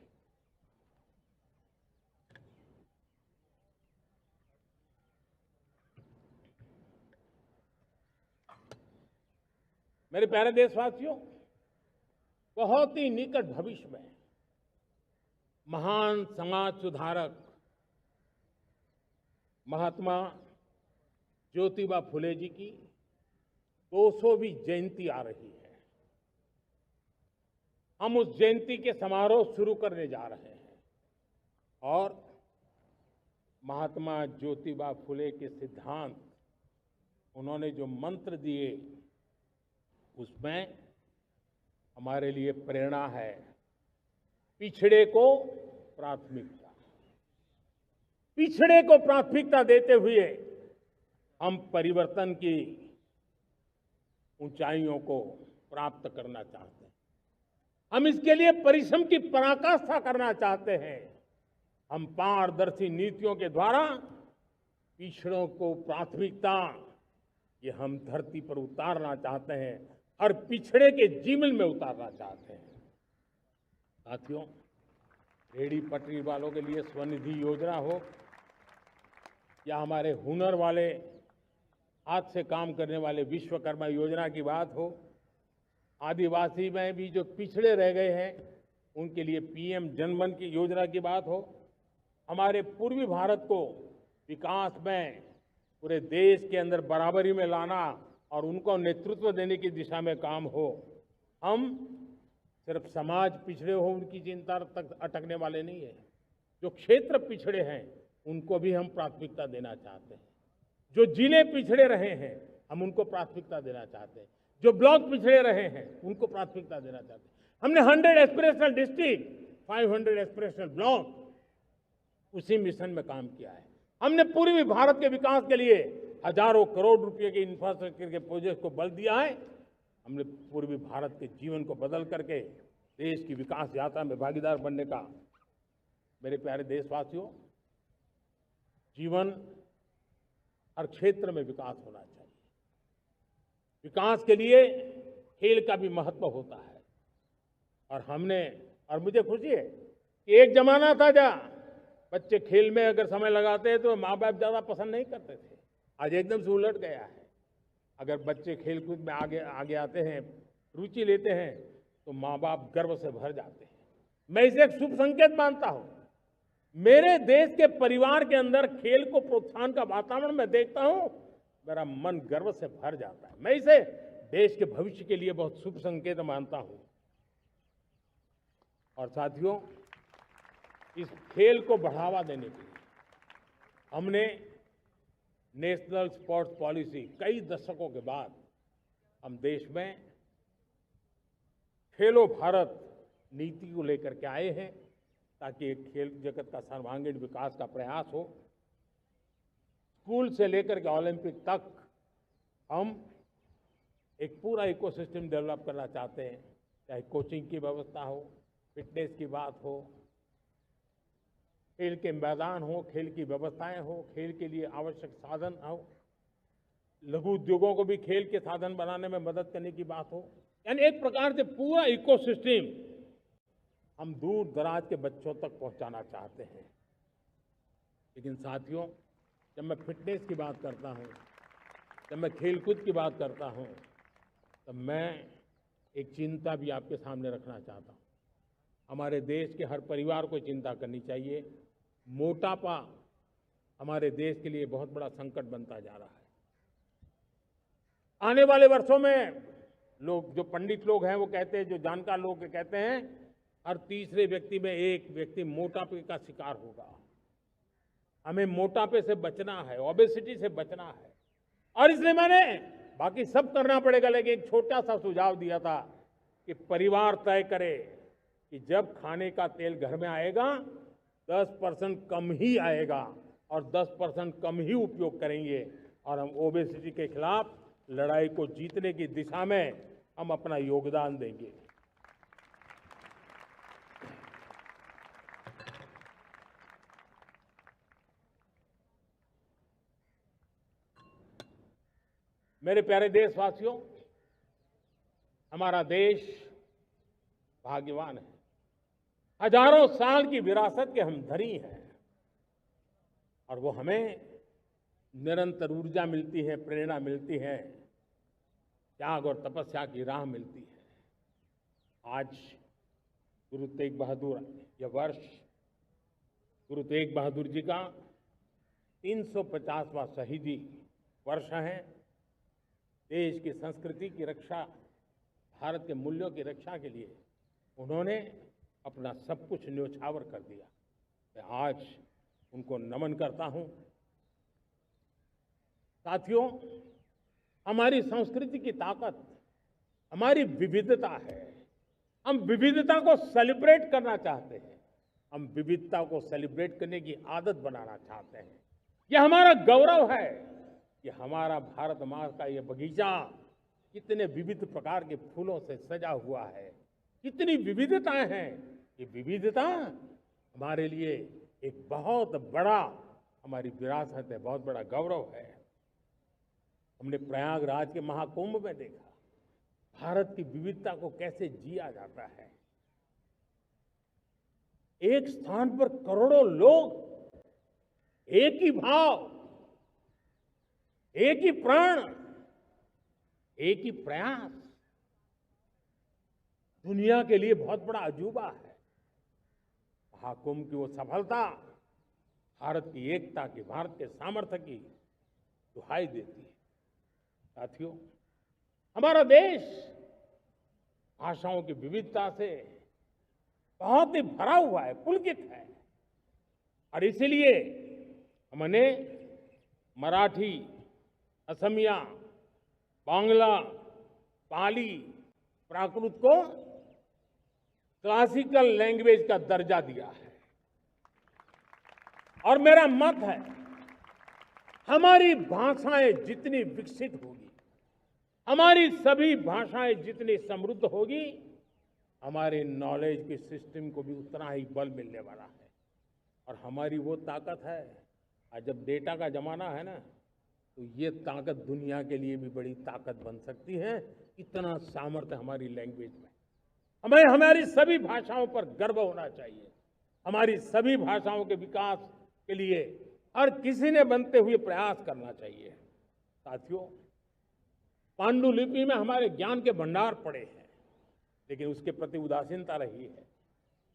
मेरे प्यारे देशवासियों, बहुत ही निकट भविष्य में महान समाज सुधारक महात्मा ज्योतिबा फुले जी की 200वीं जयंती आ रही है। हम उस जयंती के समारोह शुरू करने जा रहे हैं, और महात्मा ज्योतिबा फुले के सिद्धांत, उन्होंने जो मंत्र दिए, उसमें हमारे लिए प्रेरणा है। पिछड़े को प्राथमिकता, पिछड़े को प्राथमिकता देते हुए हम परिवर्तन की ऊंचाइयों को प्राप्त करना चाहते हैं। हम इसके लिए परिश्रम की पराकाष्ठा करना चाहते हैं। हम पारदर्शी नीतियों के द्वारा पिछड़ों को प्राथमिकता, ये हम धरती पर उतारना चाहते हैं, हर पिछड़े के जीवन में उतारना चाहते हैं। साथियों, रेहड़ी पटरी वालों के लिए स्वनिधि योजना हो, या हमारे हुनर वाले, हाथ से काम करने वाले विश्वकर्मा योजना की बात हो, आदिवासी में भी जो पिछड़े रह गए हैं उनके लिए पीएम जनमन की योजना की बात हो, हमारे पूर्वी भारत को विकास में पूरे देश के अंदर बराबरी में लाना और उनको नेतृत्व देने की दिशा में काम हो। हम सिर्फ समाज पिछड़े हो उनकी चिंता तक अटकने वाले नहीं है। जो क्षेत्र पिछड़े हैं उनको भी हम प्राथमिकता देना चाहते हैं। जो जिले पिछड़े रहे हैं हम उनको प्राथमिकता देना चाहते हैं। जो ब्लॉक पिछड़े रहे हैं उनको प्राथमिकता देना चाहते हैं। हमने 100 एस्पिरेशनल डिस्ट्रिक्ट, 500 एस्पिरेशनल ब्लॉक, उसी मिशन में काम किया है। हमने पूर्वी भारत के विकास के लिए हजारों करोड़ रुपए के इंफ्रास्ट्रक्चर के प्रोजेक्ट को बल दिया है। हमने पूर्वी भारत के जीवन को बदल करके देश की विकास यात्रा में भागीदार बनने का, मेरे प्यारे देशवासियों, जीवन हर क्षेत्र में विकास होना चाहिए। विकास के लिए खेल का भी महत्व होता है। और मुझे खुशी है कि एक जमाना था जहाँ बच्चे खेल में अगर समय लगाते हैं तो माँ बाप ज्यादा पसंद नहीं करते थे। आज एकदम से उलट गया है। अगर बच्चे खेलकूद में आगे आते हैं, रुचि लेते हैं, तो माँ बाप गर्व से भर जाते हैं। मैं इसे एक शुभ संकेत मानता हूं। मेरे देश के परिवार के अंदर खेल को प्रोत्साहन का वातावरण मैं देखता हूं, मेरा मन गर्व से भर जाता है। मैं इसे देश के भविष्य के लिए बहुत शुभ संकेत मानता हूं। और साथियों, इस खेल को बढ़ावा देने के लिए हमने नेशनल स्पोर्ट्स पॉलिसी, कई दशकों के बाद हम देश में खेलो भारत नीति को लेकर के आए हैं ताकि एक खेल जगत का सर्वांगीण विकास का प्रयास हो। स्कूल से लेकर के ओलंपिक तक हम एक पूरा इकोसिस्टम डेवलप करना चाहते हैं, चाहे कोचिंग की व्यवस्था हो, फिटनेस की बात हो, खेल के मैदान हो, खेल की व्यवस्थाएं हो, खेल के लिए आवश्यक साधन हो, लघु उद्योगों को भी खेल के साधन बनाने में मदद करने की बात हो। यानी एक प्रकार से पूरा इकोसिस्टम हम दूर दराज के बच्चों तक पहुंचाना चाहते हैं। लेकिन साथियों, जब मैं फिटनेस की बात करता हूं, जब मैं खेलकूद की बात करता हूं, तब मैं एक चिंता भी आपके सामने रखना चाहता हूं। हमारे देश के हर परिवार को चिंता करनी चाहिए। मोटापा हमारे देश के लिए बहुत बड़ा संकट बनता जा रहा है। आने वाले वर्षों में लोग, जो पंडित लोग हैं वो कहते हैं, जो जानकार लोग कहते हैं, हर तीसरे व्यक्ति में एक व्यक्ति मोटापे का शिकार होगा। हमें मोटापे से बचना है, ओबेसिटी से बचना है। और इसलिए मैंने बाकी सब करना पड़ेगा, लेकिन एक छोटा सा सुझाव दिया था कि परिवार तय करे कि जब खाने का तेल घर में आएगा 10% कम ही आएगा और 10% कम ही उपयोग करेंगे, और हम ओबेसिटी के खिलाफ लड़ाई को जीतने की दिशा में हम अपना योगदान देंगे। मेरे प्यारे देशवासियों, हमारा देश भाग्यवान है। हजारों साल की विरासत के हम धनी हैं और वो हमें निरंतर ऊर्जा मिलती है, प्रेरणा मिलती है, त्याग और तपस्या की राह मिलती है। आज गुरु तेग बहादुर, यह वर्ष गुरु तेग बहादुर जी का 350वां शहीदी वर्ष है। देश की संस्कृति की रक्षा, भारत के मूल्यों की रक्षा के लिए उन्होंने अपना सब कुछ न्योछावर कर दिया। मैं आज उनको नमन करता हूं। साथियों, हमारी संस्कृति की ताकत हमारी विविधता है। हम विविधता को सेलिब्रेट करना चाहते हैं। हम विविधता को सेलिब्रेट करने की आदत बनाना चाहते हैं। यह हमारा गौरव है कि हमारा भारत माँ का यह बगीचा कितने विविध प्रकार के फूलों से सजा हुआ है, कितनी विविधताएं हैं। ये विविधता हमारे लिए एक बहुत बड़ा, हमारी विरासत है, बहुत बड़ा गौरव है। हमने प्रयागराज के महाकुंभ में देखा भारत की विविधता को कैसे जिया जाता है। एक स्थान पर करोड़ों लोग, एक ही भाव, एक ही प्राण, एक ही प्रयास, दुनिया के लिए बहुत बड़ा अजूबा है। महाकुंभ की वो सफलता भारत की एकता की, भारत के सामर्थ्य की दुहाई देती है। साथियों, हमारा देश भाषाओं की विविधता से बहुत ही भरा हुआ है, पुलकित है। और इसीलिए हमने मराठी, असमिया, बांग्ला, पाली, प्राकृत को क्लासिकल लैंग्वेज का दर्जा दिया है। और मेरा मत है, हमारी भाषाएं जितनी विकसित होगी, हमारी सभी भाषाएं जितनी समृद्ध होगी, हमारे नॉलेज के सिस्टम को भी उतना ही बल मिलने वाला है। और हमारी वो ताकत है, आज जब डेटा का जमाना है ना, तो ये ताकत दुनिया के लिए भी बड़ी ताकत बन सकती है। इतना सामर्थ्य हमारी लैंग्वेज में। हमें हमारी सभी भाषाओं पर गर्व होना चाहिए। हमारी सभी भाषाओं के विकास के लिए हर किसी ने बनते हुए प्रयास करना चाहिए। साथियों, पांडुलिपि में हमारे ज्ञान के भंडार पड़े हैं, लेकिन उसके प्रति उदासीनता रही है।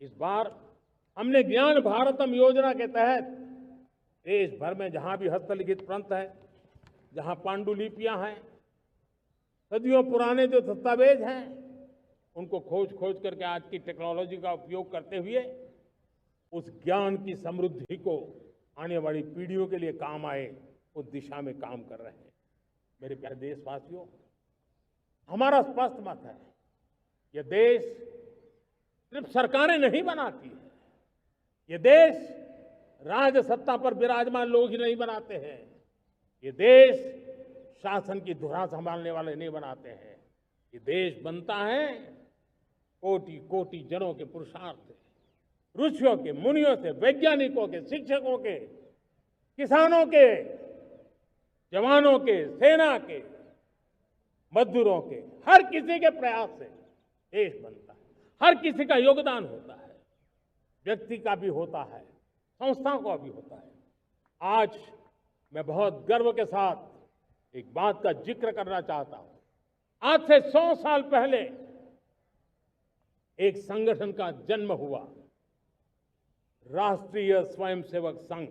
इस बार हमने ज्ञान भारतम योजना के तहत देश भर में जहां भी हस्तलिखित ग्रंथ है, जहां पांडुलिपियां हैं, सदियों पुराने जो दस्तावेज हैं, उनको खोज करके आज की टेक्नोलॉजी का उपयोग करते हुए उस ज्ञान की समृद्धि को आने वाली पीढ़ियों के लिए काम आए, उस दिशा में काम कर रहे हैं। मेरे प्यारे देशवासियों, हमारा स्पष्ट मत है ये देश सिर्फ सरकारें नहीं बनाती है, ये देश राज सत्ता पर विराजमान लोग ही नहीं बनाते हैं, ये देश शासन की धुरा संभालने वाले नहीं बनाते हैं। ये देश बनता है कोटि कोटि जनों के पुरुषार्थ से, ऋषियों के, मुनियों से, वैज्ञानिकों के, शिक्षकों के, किसानों के, जवानों के, सेना के, मजदूरों के, हर किसी के प्रयास से देश बनता है। हर किसी का योगदान होता है, व्यक्ति का भी होता है, संस्थाओं का भी होता है। आज मैं बहुत गर्व के साथ एक बात का जिक्र करना चाहता हूं। आज से 100 साल पहले एक संगठन का जन्म हुआ, राष्ट्रीय स्वयंसेवक संघ।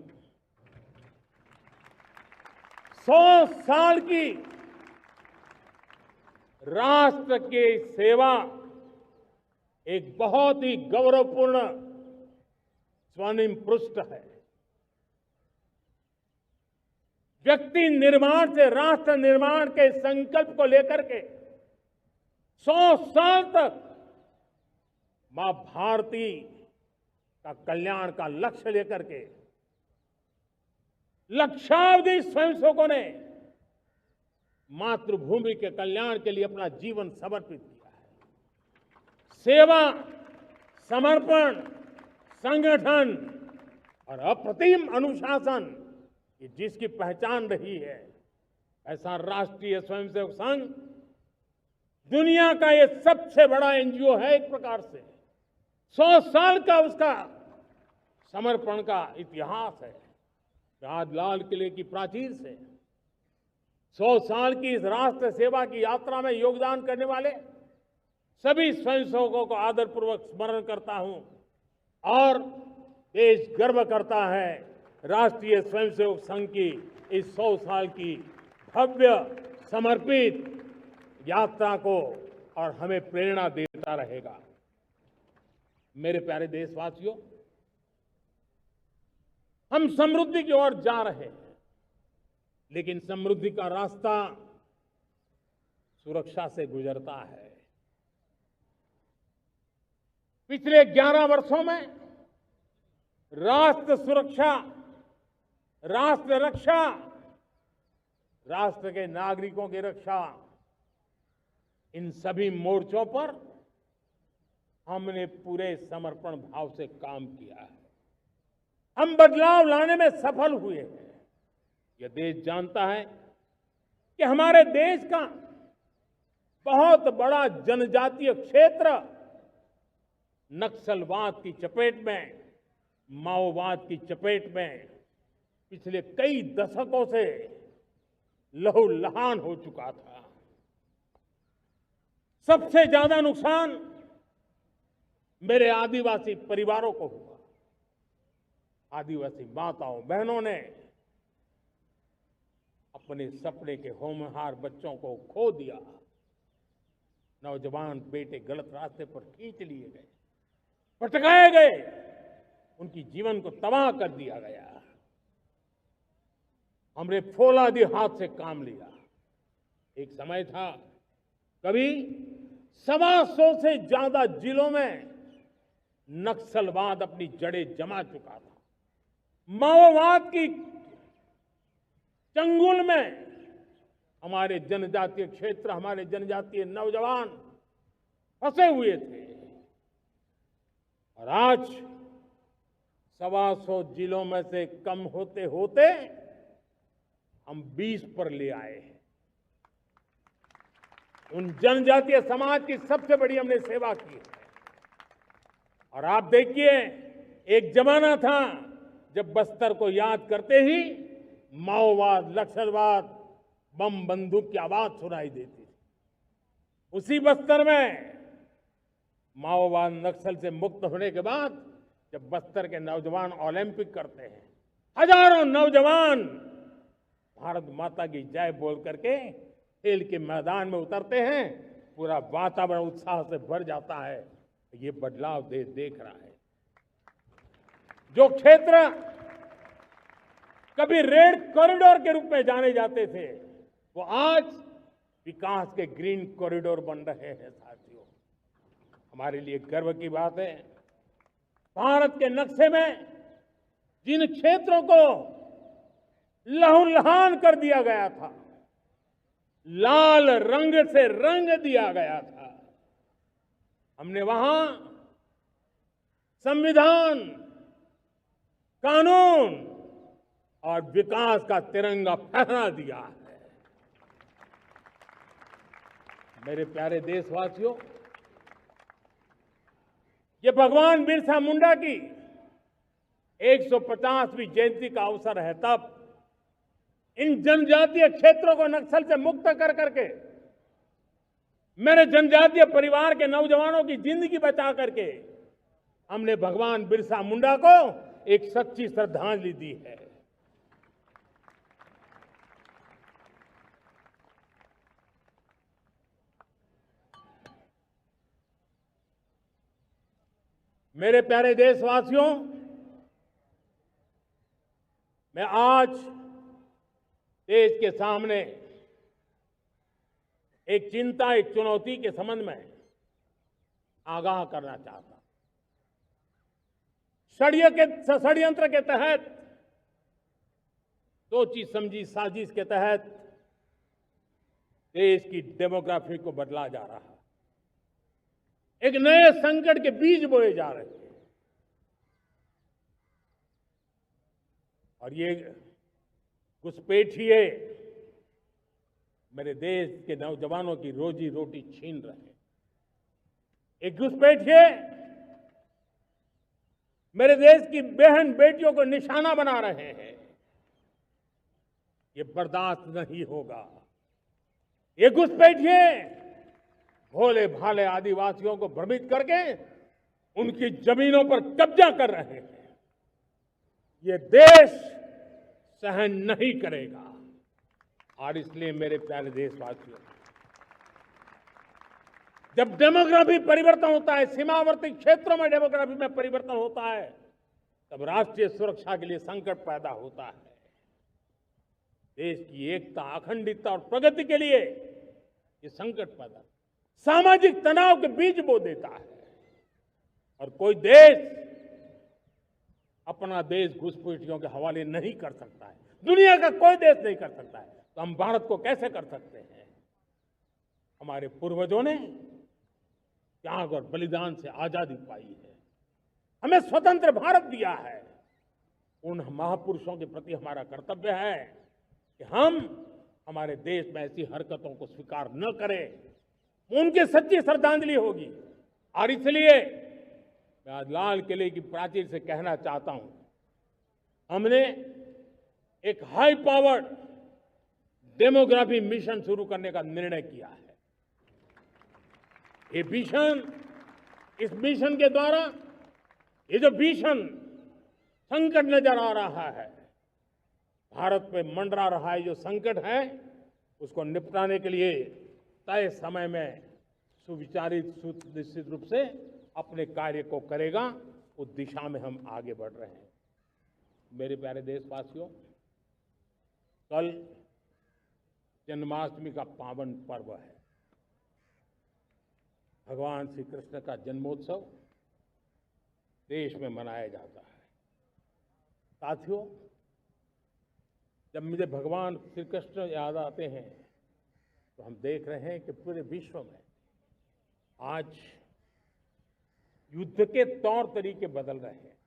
100 साल की राष्ट्र की सेवा एक बहुत ही गौरवपूर्ण स्वर्णिम पृष्ठ है। व्यक्ति निर्माण से राष्ट्र निर्माण के संकल्प को लेकर के 100 साल तक मां भारती का कल्याण का लक्ष्य लेकर के लक्षावधि स्वयंसेवकों ने मातृभूमि के कल्याण के लिए अपना जीवन समर्पित किया है। सेवा, समर्पण, संगठन और अप्रतिम अनुशासन, ये जिसकी पहचान रही है, ऐसा राष्ट्रीय स्वयंसेवक संघ दुनिया का ये सबसे बड़ा एनजीओ है। एक प्रकार से 100 साल का उसका समर्पण का इतिहास है। आज लाल किले की प्राचीर से 100 साल की इस राष्ट्र सेवा की यात्रा में योगदान करने वाले सभी स्वयंसेवकों को आदरपूर्वक स्मरण करता हूं और देश गर्व करता है राष्ट्रीय स्वयंसेवक संघ की इस 100 साल की भव्य समर्पित यात्रा को, और हमें प्रेरणा देता रहेगा। मेरे प्यारे देशवासियों, हम समृद्धि की ओर जा रहे हैं, लेकिन समृद्धि का रास्ता सुरक्षा से गुजरता है। पिछले 11 वर्षों में राष्ट्र सुरक्षा, राष्ट्र रक्षा, राष्ट्र के नागरिकों की रक्षा, इन सभी मोर्चों पर हमने पूरे समर्पण भाव से काम किया है। हम बदलाव लाने में सफल हुए हैं। यह देश जानता है कि हमारे देश का बहुत बड़ा जनजातीय क्षेत्र नक्सलवाद की चपेट में, माओवाद की चपेट में पिछले कई दशकों से लहूलुहान हो चुका था। सबसे ज्यादा नुकसान मेरे आदिवासी परिवारों को हुआ। आदिवासी माताओं बहनों ने अपने सपने के होनहार बच्चों को खो दिया। नौजवान बेटे गलत रास्ते पर खींच लिए गए, भटकाए गए, उनकी जीवन को तबाह कर दिया गया। हमने फौलादी हाथ से काम लिया। एक समय था, कभी 125 से ज्यादा जिलों में नक्सलवाद अपनी जड़ें जमा चुका था। माओवाद की चंगुल में हमारे जनजातीय क्षेत्र, हमारे जनजातीय नौजवान फंसे हुए थे, और आज 125 जिलों में से कम होते होते हम 20 पर ले आए हैं। उन जनजातीय समाज की सबसे बड़ी हमने सेवा की है। और आप देखिए, एक जमाना था जब बस्तर को याद करते ही माओवाद, नक्सलवाद, बम बंदूक की आवाज सुनाई देती थी। उसी बस्तर में माओवाद नक्सल से मुक्त होने के बाद जब बस्तर के नौजवान ओलंपिक करते हैं, हजारों नौजवान भारत माता की जय बोल करके खेल के मैदान में उतरते हैं, पूरा वातावरण उत्साह से भर जाता है। ये बदलाव देश देख रहा है। जो क्षेत्र कभी रेड कॉरिडोर के रूप में जाने जाते थे, वो आज विकास के ग्रीन कॉरिडोर बन रहे हैं। साथियों, हमारे लिए गर्व की बात है, भारत के नक्शे में जिन क्षेत्रों को लहूलुहान कर दिया गया था, लाल रंग से रंग दिया गया था, हमने वहां संविधान, कानून और विकास का तिरंगा फहरा दिया है। मेरे प्यारे देशवासियों, ये भगवान बिरसा मुंडा की 150वीं जयंती का अवसर है, तब इन जनजातीय क्षेत्रों को नक्सल से मुक्त कर करके, मेरे जनजातीय परिवार के नौजवानों की जिंदगी बचा करके हमने भगवान बिरसा मुंडा को एक सच्ची श्रद्धांजलि दी है। मेरे प्यारे देशवासियों, मैं आज देश के सामने एक चिंता, एक चुनौती के संबंध में आगाह करना चाहता हूं। षड्यंत्र के तहत, सोची समझी साजिश के तहत देश की डेमोग्राफी को बदला जा रहा है। एक नए संकट के बीज बोए जा रहे हैं और ये घुसपैठिए मेरे देश के नौजवानों की रोजी रोटी छीन रहे हैं। एक घुसपैठिए मेरे देश की बहन बेटियों को निशाना बना रहे हैं। ये बर्दाश्त नहीं होगा। ये घुसपैठिए भोले भाले आदिवासियों को भ्रमित करके उनकी जमीनों पर कब्जा कर रहे हैं। ये देश सहन नहीं करेगा। और इसलिए मेरे प्यारे देशवासियों, जब डेमोग्राफी परिवर्तन होता है, सीमावर्ती क्षेत्रों में डेमोग्राफी में परिवर्तन होता है, तब राष्ट्रीय सुरक्षा के लिए संकट पैदा होता है। देश की एकता, अखंडता और प्रगति के लिए ये संकट पैदा, सामाजिक तनाव के बीज बो देता है। और कोई देश अपना देश घुसपैठियों के हवाले नहीं कर सकता है। दुनिया का कोई देश नहीं कर सकता है, तो हम भारत को कैसे कर सकते हैं? हमारे पूर्वजों ने त्याग और बलिदान से आजादी पाई है, हमें स्वतंत्र भारत दिया है। उन महापुरुषों के प्रति हमारा कर्तव्य है कि हम हमारे देश में ऐसी हरकतों को स्वीकार न करें। उनकी सच्ची श्रद्धांजलि होगी। और इसलिए मैं आज लाल किले की प्राचीर से कहना चाहता हूं, हमने एक हाई पावर्ड डेमोग्राफी मिशन शुरू करने का निर्णय किया है। ये मिशन, इस मिशन के द्वारा ये जो भीषण संकट नजर आ रहा है, भारत पे मंडरा रहा है जो संकट है, उसको निपटाने के लिए तय समय में सुविचारित, सुनिश्चित रूप से अपने कार्य को करेगा। उस दिशा में हम आगे बढ़ रहे हैं। मेरे प्यारे देशवासियों, कल जन्माष्टमी का पावन पर्व है। भगवान श्री कृष्ण का जन्मोत्सव देश में मनाया जाता है। साथियों, जब मुझे भगवान श्री कृष्ण याद आते हैं तो हम देख रहे हैं कि पूरे विश्व में आज युद्ध के तौर तरीके बदल रहे हैं।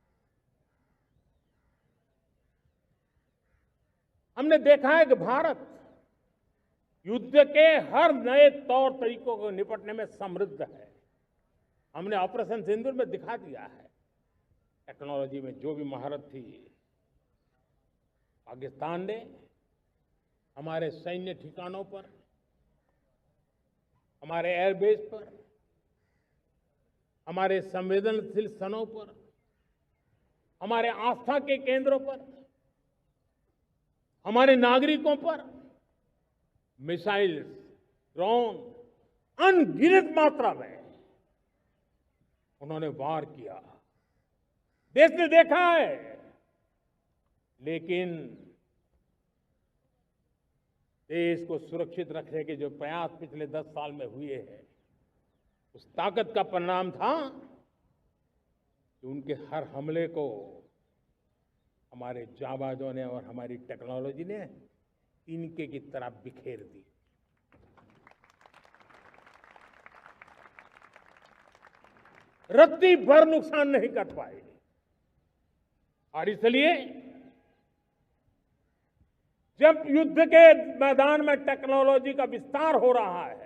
हमने देखा है कि भारत युद्ध के हर नए तौर तरीकों को निपटने में समृद्ध है। हमने ऑपरेशन सिंदूर में दिखा दिया है। टेक्नोलॉजी में जो भी महारत थी, पाकिस्तान ने हमारे सैन्य ठिकानों पर, हमारे एयरबेस पर, हमारे संवेदनशील स्थलों पर, हमारे आस्था के केंद्रों पर, हमारे नागरिकों पर मिसाइल, ड्रोन अनगिनत मात्रा में उन्होंने वार किया। देश ने देखा है, लेकिन देश को सुरक्षित रखने के जो प्रयास पिछले 10 साल में हुए हैं, उस ताकत का परिणाम था कि उनके हर हमले को हमारे जांबाजों ने और हमारी टेक्नोलॉजी ने तिनके की तरह बिखेर दी। रत्ती भर नुकसान नहीं कर पाए। और इसलिए जब युद्ध के मैदान में टेक्नोलॉजी का विस्तार हो रहा है,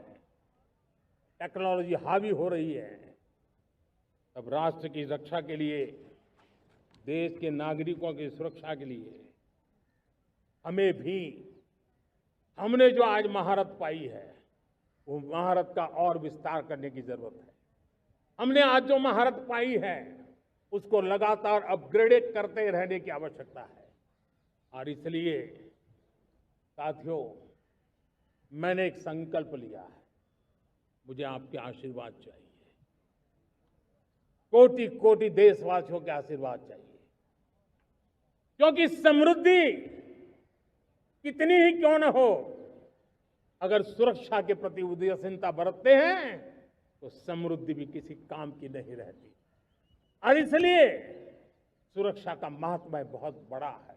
टेक्नोलॉजी हावी हो रही है, तब राष्ट्र की रक्षा के लिए, देश के नागरिकों की सुरक्षा के लिए हमें भी, हमने जो आज महारत पाई है वो महारत का और विस्तार करने की जरूरत है। हमने आज जो महारत पाई है उसको लगातार अपग्रेडेड करते रहने की आवश्यकता है। और इसलिए साथियों, मैंने एक संकल्प लिया है, मुझे आपके आशीर्वाद चाहिए, कोटि कोटि देशवासियों के आशीर्वाद चाहिए। क्योंकि समृद्धि कितनी ही क्यों न हो, अगर सुरक्षा के प्रति उदासीनता बरतते हैं तो समृद्धि भी किसी काम की नहीं रहती। और इसलिए सुरक्षा का महत्व बहुत बड़ा है।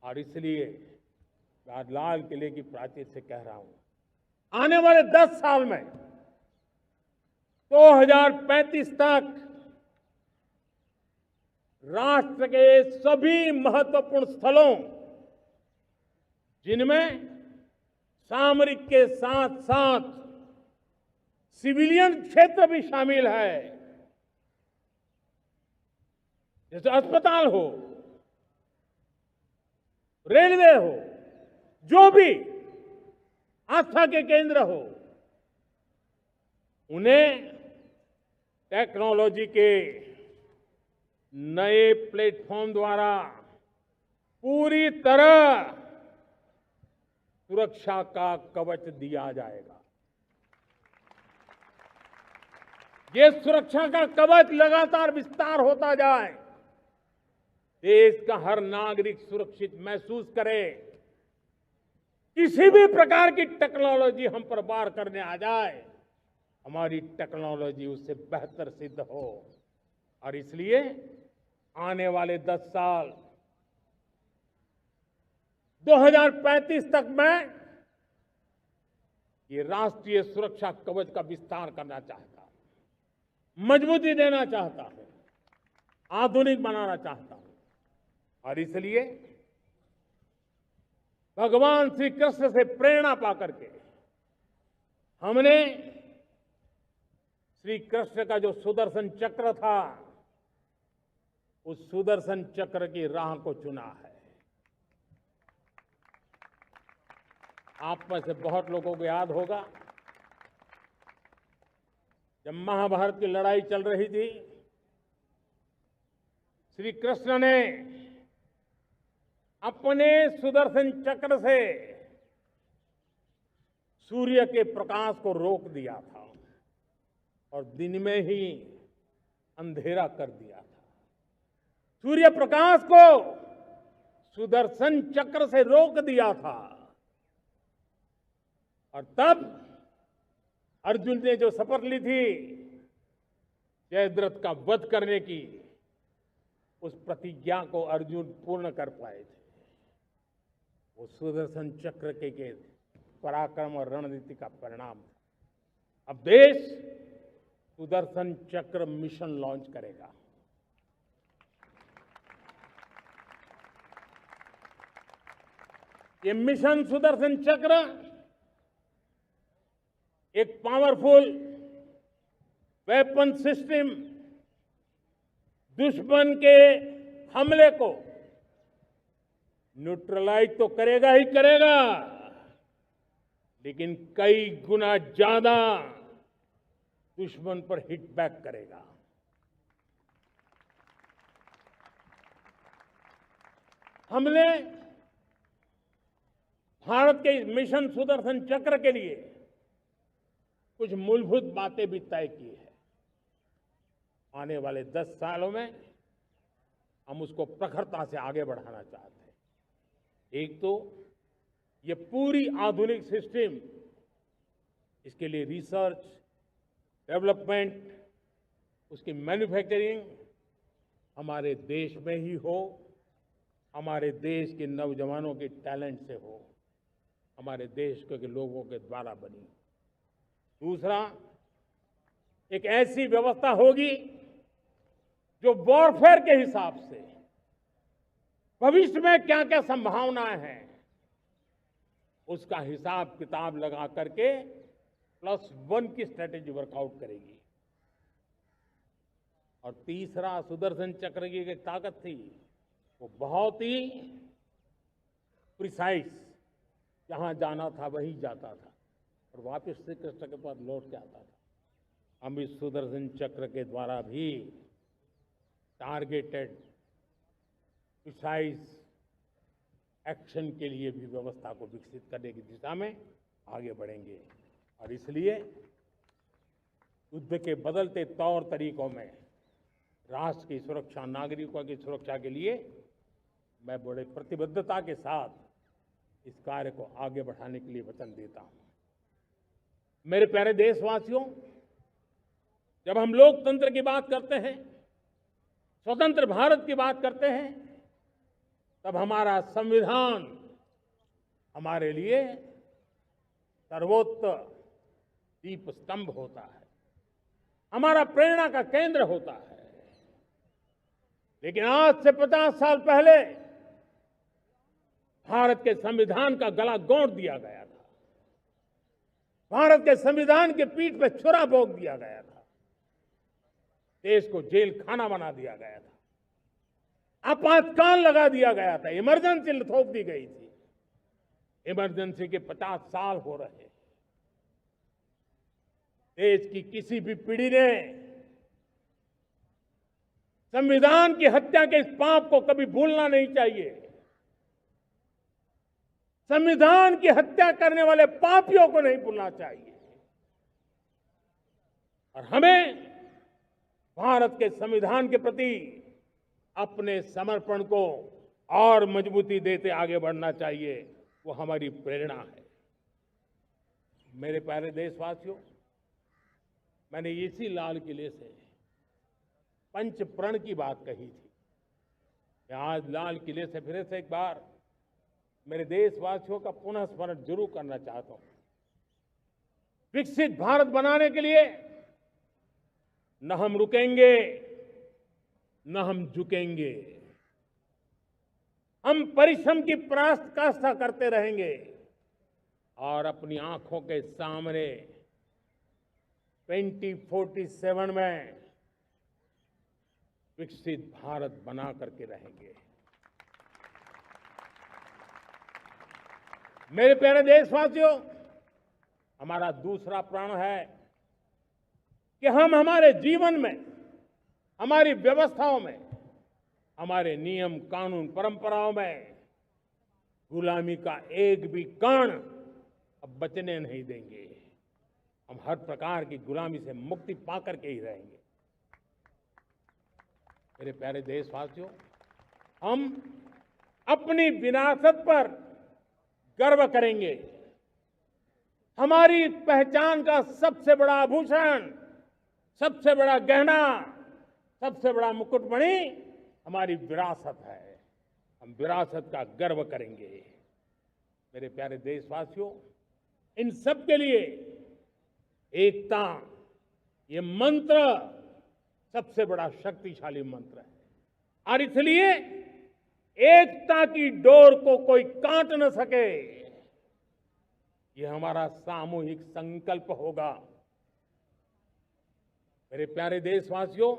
और इसलिए आज लाल किले की प्राचीर से कह रहा हूं, आने वाले 10 साल में 2035 तक राष्ट्र के सभी महत्वपूर्ण स्थलों, जिनमें सामरिक के साथ साथ सिविलियन क्षेत्र भी शामिल है, जैसे अस्पताल हो, रेलवे हो, जो भी आस्था के केंद्र हो, उन्हें टेक्नोलॉजी के नए प्लेटफॉर्म द्वारा पूरी तरह सुरक्षा का कवच दिया जाएगा। ये सुरक्षा का कवच लगातार विस्तार होता जाए, देश का हर नागरिक सुरक्षित महसूस करे। किसी भी प्रकार की टेक्नोलॉजी हम पर वार करने आ जाए, हमारी टेक्नोलॉजी उससे बेहतर सिद्ध हो। और इसलिए आने वाले 10 साल 2035 तक मैं ये राष्ट्रीय सुरक्षा कवच का विस्तार करना चाहता हूं, मजबूती देना चाहता हूं, आधुनिक बनाना चाहता हूं। और इसलिए भगवान श्री कृष्ण से प्रेरणा पाकर के हमने श्री कृष्ण का जो सुदर्शन चक्र था, उस सुदर्शन चक्र की राह को चुना है। आप में से बहुत लोगों को याद होगा, जब महाभारत की लड़ाई चल रही थी, श्री कृष्ण ने अपने सुदर्शन चक्र से सूर्य के प्रकाश को रोक दिया था और दिन में ही अंधेरा कर दिया था। सूर्य प्रकाश को सुदर्शन चक्र से रोक दिया था। और तब अर्जुन ने जो शपथ ली थी जयद्रथ का वध करने की, उस प्रतिज्ञा को अर्जुन पूर्ण कर पाए थे। वो सुदर्शन चक्र के पराक्रम और रणनीति का परिणाम था। अब देश सुदर्शन चक्र मिशन लॉन्च करेगा। ये मिशन सुदर्शन चक्र एक पावरफुल वेपन सिस्टम, दुश्मन के हमले को न्यूट्रलाइज तो करेगा ही करेगा, लेकिन कई गुना ज्यादा दुश्मन पर हिट बैक करेगा। हमने भारत के इस मिशन सुदर्शन चक्र के लिए कुछ मूलभूत बातें भी तय की है। आने वाले 10 सालों में हम उसको प्रखरता से आगे बढ़ाना चाहते हैं। एक तो ये पूरी आधुनिक सिस्टम, इसके लिए रिसर्च, डेवलपमेंट, उसकी मैन्युफैक्चरिंग हमारे देश में ही हो, हमारे देश के नौजवानों के टैलेंट से हो, हमारे देश के लोगों के द्वारा बनी। दूसरा, एक ऐसी व्यवस्था होगी जो वॉरफेयर के हिसाब से भविष्य में क्या क्या संभावनाएं हैं उसका हिसाब किताब लगा करके +1 की स्ट्रेटेजी वर्कआउट करेगी। और तीसरा, सुदर्शन चक्र की एक ताकत थी, वो बहुत ही प्रिसाइज, जहां जाना था वहीं जाता था और वापस श्री कृष्ण के पास लौट के आता था। हम इस सुदर्शन चक्र के द्वारा भी टारगेटेड प्रिसाइज एक्शन के लिए भी व्यवस्था को विकसित करने की दिशा में आगे बढ़ेंगे। और इसलिए युद्ध के बदलते तौर तरीकों में राष्ट्र की सुरक्षा, नागरिकों की सुरक्षा के लिए मैं बड़े प्रतिबद्धता के साथ इस कार्य को आगे बढ़ाने के लिए वचन देता हूं। मेरे प्यारे देशवासियों, जब हम लोकतंत्र की बात करते हैं, स्वतंत्र भारत की बात करते हैं, तब हमारा संविधान हमारे लिए सर्वोच्च दीप स्तंभ होता है, हमारा प्रेरणा का केंद्र होता है। लेकिन आज से 50 साल पहले भारत के संविधान का गला घोंट दिया गया था, भारत के संविधान के पीठ पे छुरा भोंक दिया गया था, देश को जेल खाना बना दिया गया था, आपातकाल लगा दिया गया था, इमरजेंसी थोप दी गई थी। इमरजेंसी के 50 साल हो रहे हैं। देश की किसी भी पीढ़ी ने संविधान की हत्या के इस पाप को कभी भूलना नहीं चाहिए। संविधान की हत्या करने वाले पापियों को नहीं भूलना चाहिए। और हमें भारत के संविधान के प्रति अपने समर्पण को और मजबूती देते आगे बढ़ना चाहिए। वो हमारी प्रेरणा है। मेरे प्यारे देशवासियों, मैंने इसी लाल किले से पंच प्रण की बात कही थी। मैं आज लाल किले से फिर से एक बार मेरे देशवासियों का पुनः स्मरण जरूर करना चाहता हूं। विकसित भारत बनाने के लिए न हम रुकेंगे, न हम झुकेंगे। हम परिश्रम की पराकाष्ठा करते रहेंगे और अपनी आंखों के सामने 2047 में विकसित भारत बना करके रहेंगे। मेरे प्यारे देशवासियों, हमारा दूसरा प्रण है कि हम हमारे जीवन में, हमारी व्यवस्थाओं में, हमारे नियम कानून परंपराओं में गुलामी का एक भी कण अब बचने नहीं देंगे। हम हर प्रकार की गुलामी से मुक्ति पाकर के ही रहेंगे। मेरे प्यारे देशवासियों, हम अपनी विरासत पर गर्व करेंगे। हमारी पहचान का सबसे बड़ा आभूषण, सबसे बड़ा गहना, सबसे बड़ा मुकुटमणि हमारी विरासत है। हम विरासत का गर्व करेंगे। मेरे प्यारे देशवासियों, इन सब के लिए एकता, ये मंत्र सबसे बड़ा शक्तिशाली मंत्र है। और इसलिए एकता की डोर को कोई काट न सके, ये हमारा सामूहिक संकल्प होगा। मेरे प्यारे देशवासियों,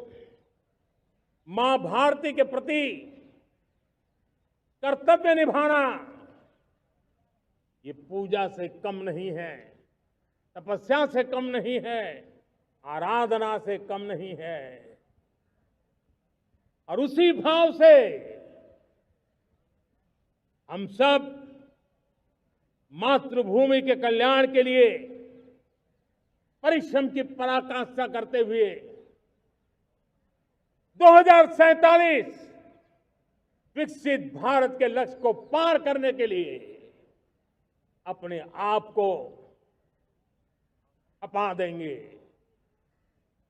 मां भारती के प्रति कर्तव्य निभाना ये पूजा से कम नहीं है, तपस्या से कम नहीं है, आराधना से कम नहीं है। और उसी भाव से हम सब मातृभूमि के कल्याण के लिए परिश्रम की पराकाष्ठा करते हुए 2047 विकसित भारत के लक्ष्य को पार करने के लिए अपने आप को अपा देंगे।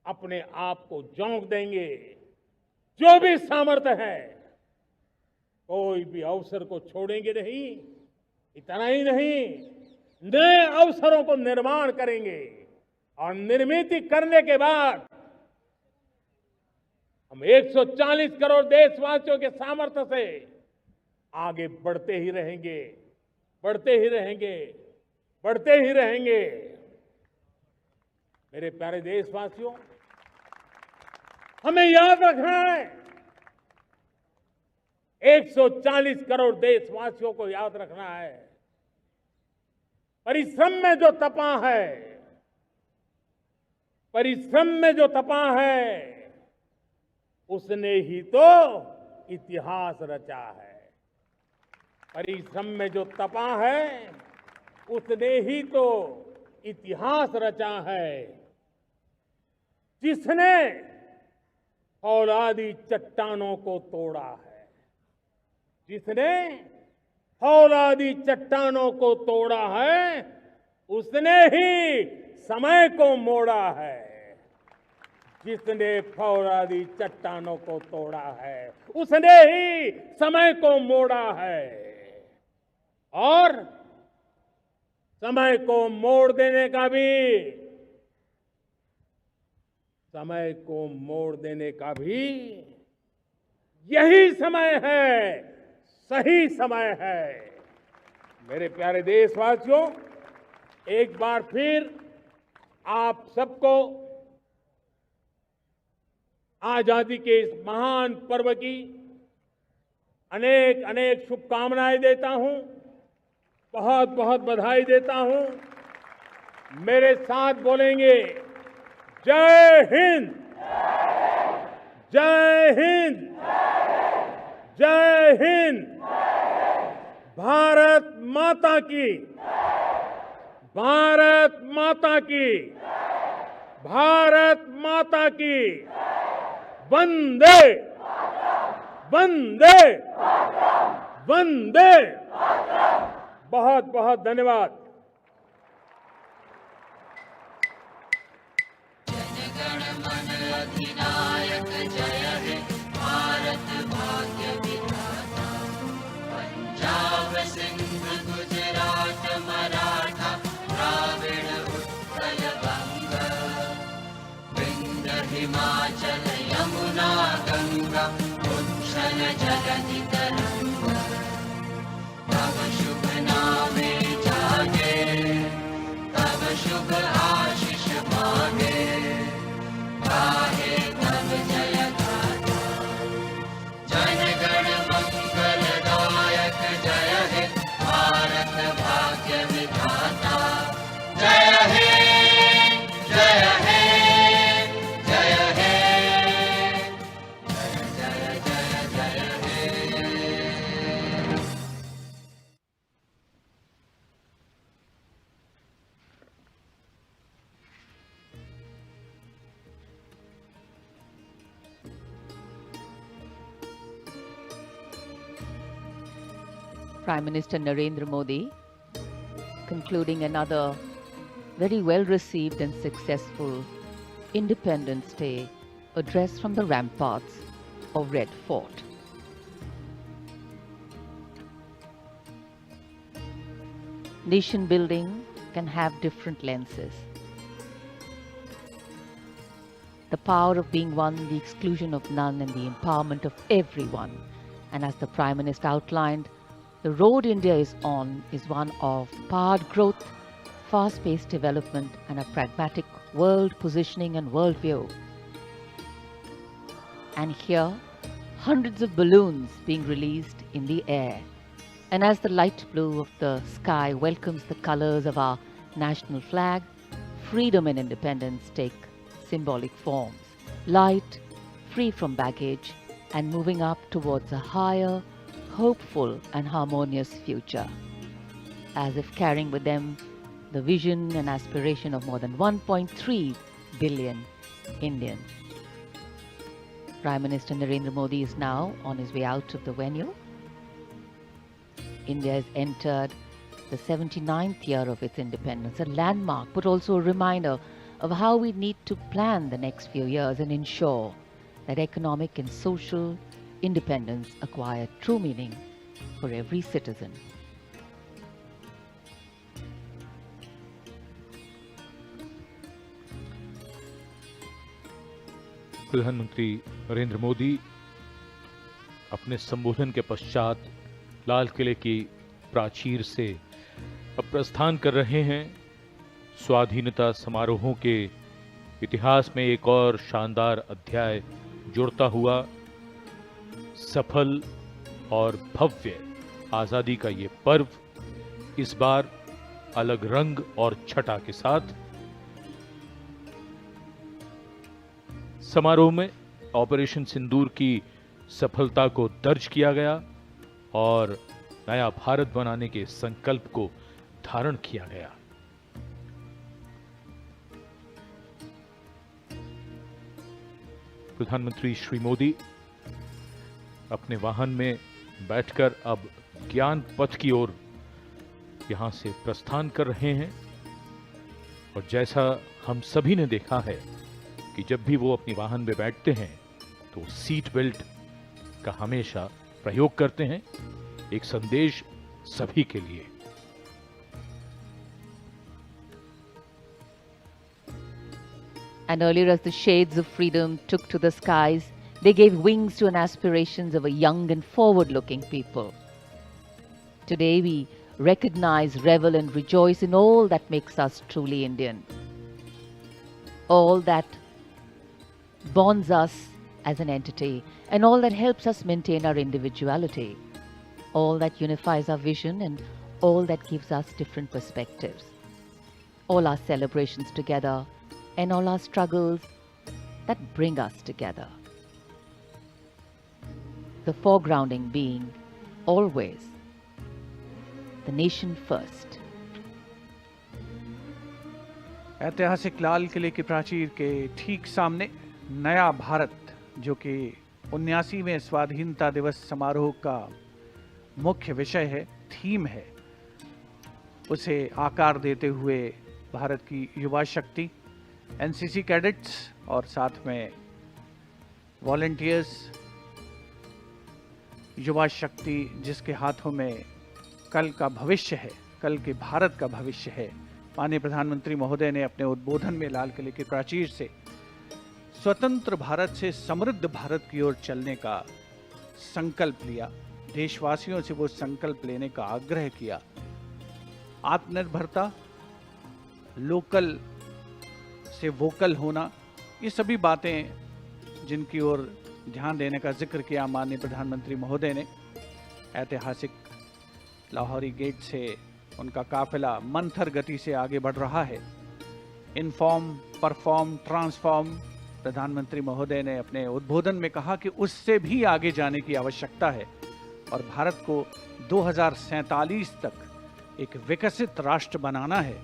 अपने आप को झोंक देंगे। जो भी सामर्थ्य है, कोई भी अवसर को छोड़ेंगे नहीं। इतना ही नहीं, नए अवसरों को निर्माण करेंगे और निर्मित करने के बाद हम 140 करोड़ देशवासियों के सामर्थ्य से आगे बढ़ते ही रहेंगे, बढ़ते ही रहेंगे, बढ़ते ही रहेंगे। मेरे प्यारे देशवासियों, हमें याद रखना है, 140 करोड़ देशवासियों को याद रखना है, परिश्रम में जो तपा है, परिश्रम में जो तपा है, उसने ही तो इतिहास रचा है। परिश्रम में जो तपा है, उसने ही तो इतिहास रचा है। जिसने फौलादी चट्टानों को तोड़ा है, जिसने फौलादी चट्टानों को तोड़ा है, उसने ही समय को मोड़ा है। जिसने फौलादी चट्टानों को तोड़ा है, उसने ही समय को मोड़ा है। और समय को मोड़ देने का भी, समय को मोड़ देने का भी यही समय है, सही समय है। मेरे प्यारे देशवासियों, एक बार फिर आप सबको आजादी के इस महान पर्व की अनेक अनेक शुभकामनाएं देता हूं, बहुत बहुत बधाई देता हूं। मेरे साथ बोलेंगे, जय हिंद, जय हिंद, जय हिंद। भारत माता की, भारत माता की, भारत माता की। वंदे, वंदे, वंदे। बहुत बहुत धन्यवाद। जनगण मन अधिनायक जय हे भारत भाग्य विधाता। पंजाब सिंध गुजरात मराठा द्राविड़ उत्कल बंग। विंध्य हिमाचल यमुना गंगा उच्छल जगति तरंग। तब शुभ नामे जागे, तब शुभ आशीष मांगे। गाहे तब जय गाथा, जनगण मंगलदायक जय हे भारत भाग्य विधाता। जय हे, जय हे, जय हे, जय जय जय जय हे। Prime Minister Narendra Modi concluding another very well received and successful Independence Day address from the ramparts of Red Fort. Nation building can have different lenses. The power of being one, the exclusion of none, and the empowerment of everyone. And as the Prime Minister outlined, the road India is on is one of powered growth, fast-paced development, and a pragmatic world positioning and worldview. And here, hundreds of balloons being released in the air. And as the light blue of the sky welcomes the colors of our national flag, freedom and independence take symbolic forms. Light, free from baggage, and moving up towards a higher, hopeful and harmonious future, as if carrying with them the vision and aspiration of more than 1.3 billion Indians. Prime Minister Narendra Modi is now on his way out of the venue. India has entered the 79th year of its independence, a landmark but also a reminder of how we need to plan the next few years and ensure that economic and social independence acquire true meaning for every citizen. प्रधानमंत्री नरेंद्र मोदी अपने संबोधन के पश्चात लाल किले की प्राचीर से अब प्रस्थान कर रहे हैं। स्वाधीनता समारोहों के इतिहास में एक और शानदार अध्याय जुड़ता हुआ सफल और भव्य आजादी का ये पर्व इस बार अलग रंग और छटा के साथ समारोह में ऑपरेशन सिंदूर की सफलता को दर्ज किया गया और नया भारत बनाने के संकल्प को धारण किया गया। प्रधानमंत्री श्री मोदी अपने वाहन में बैठकर अब ज्ञान पथ की ओर यहां से प्रस्थान कर रहे हैं और जैसा हम सभी ने देखा है कि जब भी वो अपनी वाहन में बैठते हैं तो सीट बेल्ट का हमेशा प्रयोग करते हैं। एक संदेश सभी के लिए। And earlier, as the shades of freedom took to the skies, they gave wings to an aspirations of a young and forward-looking people. Today, we recognize, revel and rejoice in all that makes us truly Indian. All that bonds us as an entity and all that helps us maintain our individuality. All that unifies our vision and all that gives us different perspectives. All our celebrations together and all our struggles that bring us together. The foregrounding being always the nation first. ऐतिहासिक लाल किले की प्राचीर के ठीक सामने नया भारत, जो कि 79वें स्वाधीनता दिवस समारोह का मुख्य विषय है, थीम है, उसे आकार देते हुए भारत की युवा शक्ति, एनसीसी कैडेट्स और साथ में वॉलंटियर्स, युवा शक्ति जिसके हाथों में कल का भविष्य है, कल के भारत का भविष्य है। माननीय प्रधानमंत्री महोदय ने अपने उद्बोधन में लाल किले की प्राचीर से स्वतंत्र भारत से समृद्ध भारत की ओर चलने का संकल्प लिया। देशवासियों से वो संकल्प लेने का आग्रह किया। आत्मनिर्भरता, लोकल से वोकल होना, ये सभी बातें जिनकी ओर ध्यान देने का जिक्र किया माननीय प्रधानमंत्री महोदय ने। ऐतिहासिक लाहौरी गेट से उनका काफिला मंथर गति से आगे बढ़ रहा है। इनफॉर्म, परफॉर्म, ट्रांसफॉर्म, प्रधानमंत्री महोदय ने अपने उद्बोधन में कहा कि उससे भी आगे जाने की आवश्यकता है और भारत को 2047 तक एक विकसित राष्ट्र बनाना है।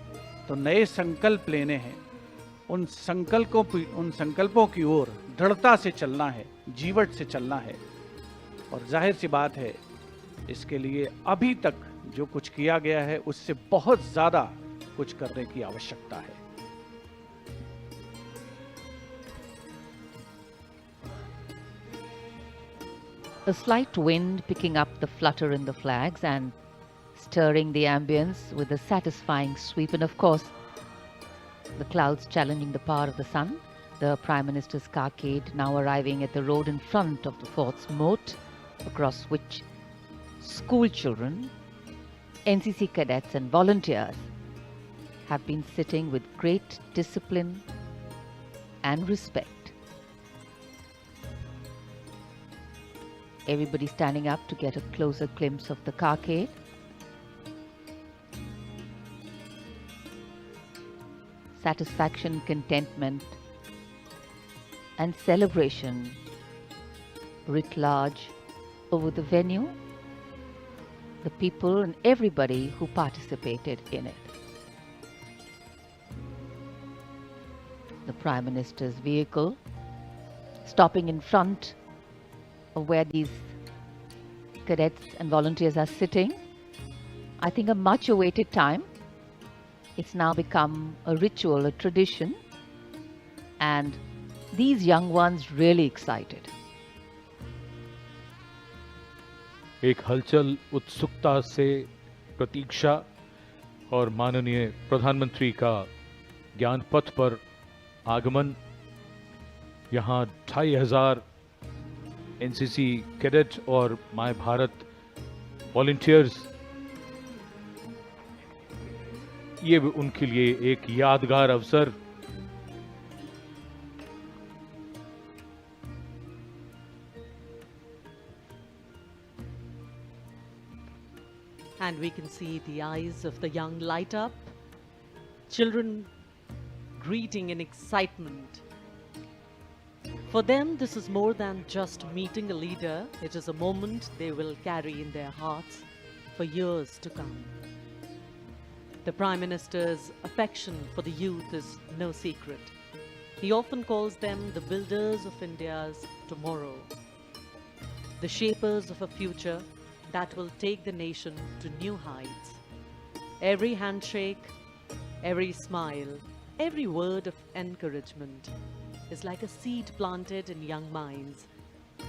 तो नए संकल्प लेने हैं, उन संकल्पों की ओर दृढ़ता से चलना है, जीवट से चलना है। और जाहिर सी बात है, इसके लिए अभी तक जो कुछ किया गया है उससे बहुत ज्यादा कुछ करने की आवश्यकता है। A slight wind picking up the flutter in the flags and stirring the ambience with a satisfying sweep, and of course the clouds challenging the power of the sun. The Prime Minister's carcade now arriving at the road in front of the fort's moat, across which school children, NCC cadets and volunteers have been sitting with great discipline and respect. Everybody standing up to get a closer glimpse of the carcade. Satisfaction, contentment and celebration writ large over the venue, the people and everybody who participated in it. The Prime Minister's vehicle stopping in front of where these cadets and volunteers are sitting. I think a much awaited time. It's now become a ritual, a tradition and these young ones really excited. एक हलचल, उत्सुकता से प्रतीक्षा और माननीय प्रधानमंत्री का ज्ञान पथ पर आगमन। यहाँ 2500 एनसीसी कैडेट और माय भारत वॉलंटियर्स, ये भी उनके लिए एक यादगार अवसर। And we can see the eyes of the young light up, children greeting in excitement. For them, this is more than just meeting a leader. It is a moment they will carry in their hearts for years to come. The Prime Minister's affection for the youth is no secret. He often calls them the builders of India's tomorrow, the shapers of a future that will take the nation to new heights. Every handshake, every smile, every word of encouragement is like a seed planted in young minds,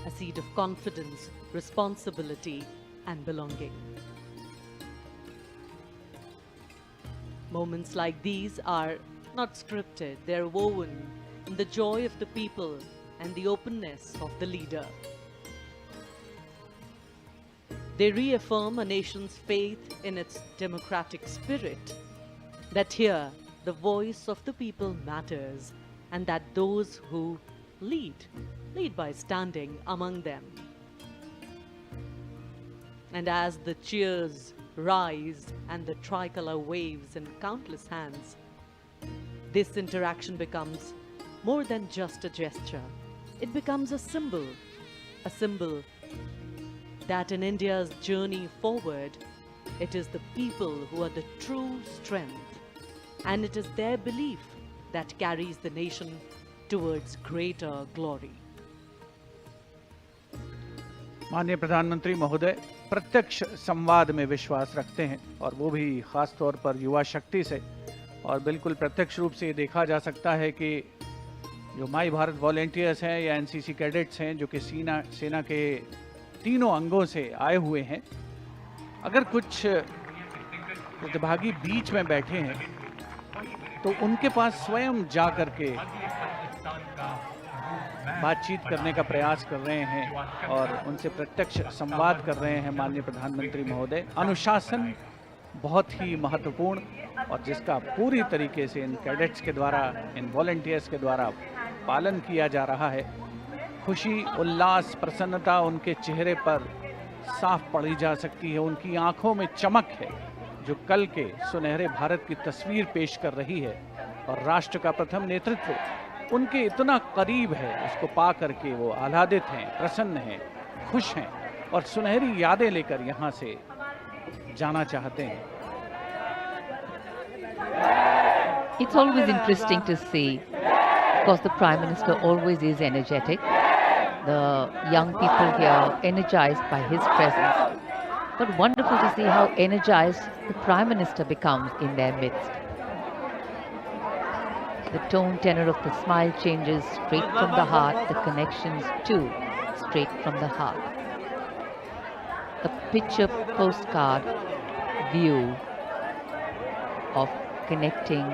a seed of confidence, responsibility, and belonging. Moments like these are not scripted, they're woven in the joy of the people and the openness of the leader. They reaffirm a nation's faith in its democratic spirit, that here the voice of the people matters, and that those who lead by standing among them. And as the cheers rise and the tricolor waves in countless hands, this interaction becomes more than just a gesture. It becomes a symbol that in India's journey forward, it is the people who are the true strength, and it is their belief that carries the nation towards greater glory. माननीय प्रधानमंत्री महोदय प्रत्यक्ष संवाद में विश्वास रखते हैं, और वो भी खास तौर पर युवा शक्ति से। और बिल्कुल प्रत्यक्ष रूप से ये देखा जा सकता है कि जो माई भारत वॉलेंटियर्स हैं या एनसीसी कैडेट्स हैं, जो कि सेना के तीनों अंगों से आए हुए हैं, अगर कुछ प्रतिभागी बीच में बैठे हैं तो उनके पास स्वयं जा कर के बातचीत करने का प्रयास कर रहे हैं और उनसे प्रत्यक्ष संवाद कर रहे हैं। माननीय प्रधानमंत्री महोदय, अनुशासन बहुत ही महत्वपूर्ण, और जिसका पूरी तरीके से इन कैडेट्स के द्वारा, इन वॉलंटियर्स के द्वारा पालन किया जा रहा है। खुशी, उल्लास, प्रसन्नता उनके चेहरे पर साफ पढ़ी जा सकती है। उनकी आंखों में चमक है जो कल के सुनहरे भारत की तस्वीर पेश कर रही है, और राष्ट्र का प्रथम नेतृत्व उनके इतना करीब है, उसको पा करके वो आह्लादित हैं, प्रसन्न हैं, खुश हैं और सुनहरी यादें लेकर यहाँ से जाना चाहते हैं। It's always interesting to see, because the Prime Minister always is energetic. The young people here energized by his presence. But wonderful to see how energized the Prime Minister becomes in their midst. The tone tenor of the smile changes straight from the heart, the connections too straight from the heart. A picture postcard view of connecting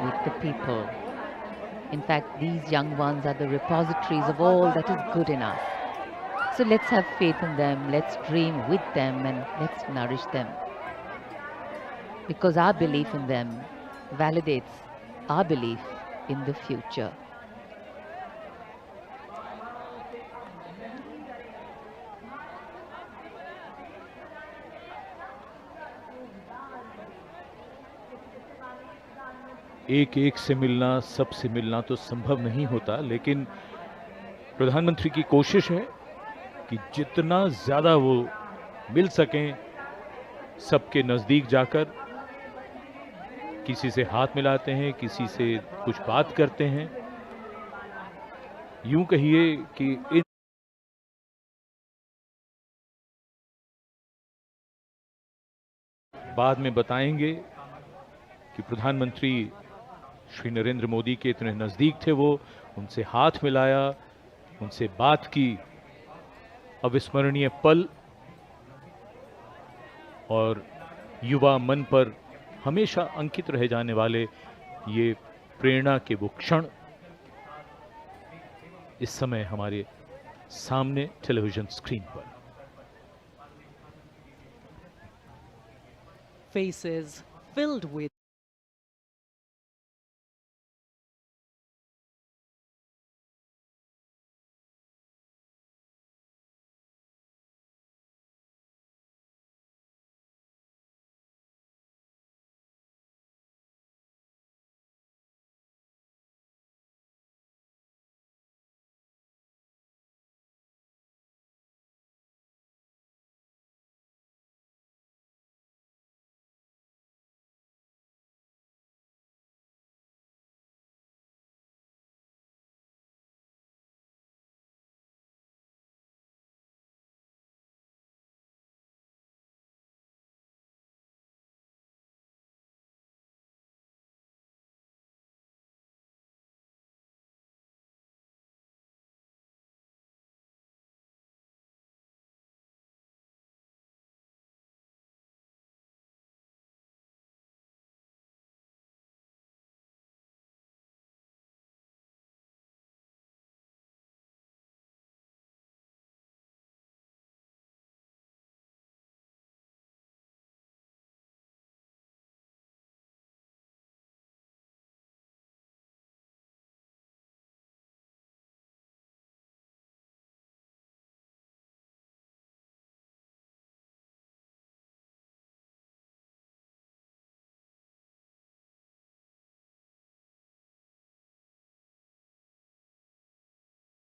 with the people. In fact, these young ones are the repositories of all that is good in us. So let's have faith in them, let's dream with them, and let's nourish them. Because our belief in them validates our belief in the future. एक एक से मिलना, सबसे मिलना तो संभव नहीं होता, लेकिन प्रधानमंत्री की कोशिश है कि जितना ज़्यादा वो मिल सकें, सबके नज़दीक जाकर किसी से हाथ मिलाते हैं, किसी से कुछ बात करते हैं। यूं कहिए कि इन बाद में बताएंगे कि प्रधानमंत्री श्री नरेंद्र मोदी के इतने नज़दीक थे वो, उनसे हाथ मिलाया, उनसे बात की। अविस्मरणीय पल और युवा मन पर हमेशा अंकित रह जाने वाले ये प्रेरणा के वो क्षण इस समय हमारे सामने टेलीविजन स्क्रीन पर। Faces filled with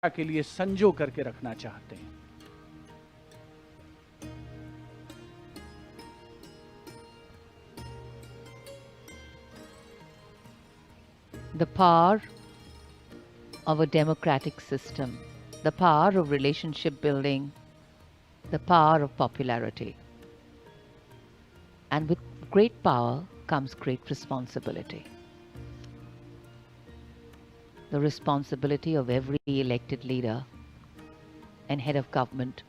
के लिए संजो करके रखना चाहते हैं। The power of a democratic system, the power of relationship building, the power of popularity. And with great power comes great responsibility. The responsibility of every elected leader and head of government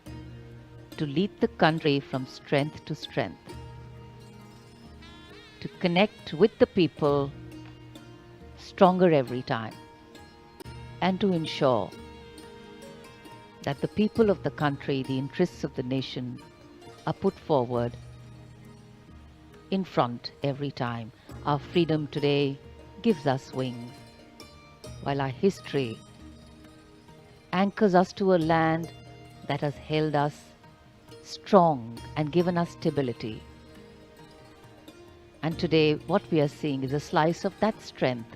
to lead the country from strength to strength, to connect with the people stronger every time, and to ensure that the people of the country, the interests of the nation, are put forward in front every time. Our freedom today gives us wings, while our history anchors us to a land that has held us strong and given us stability. And today what we are seeing is a slice of that strength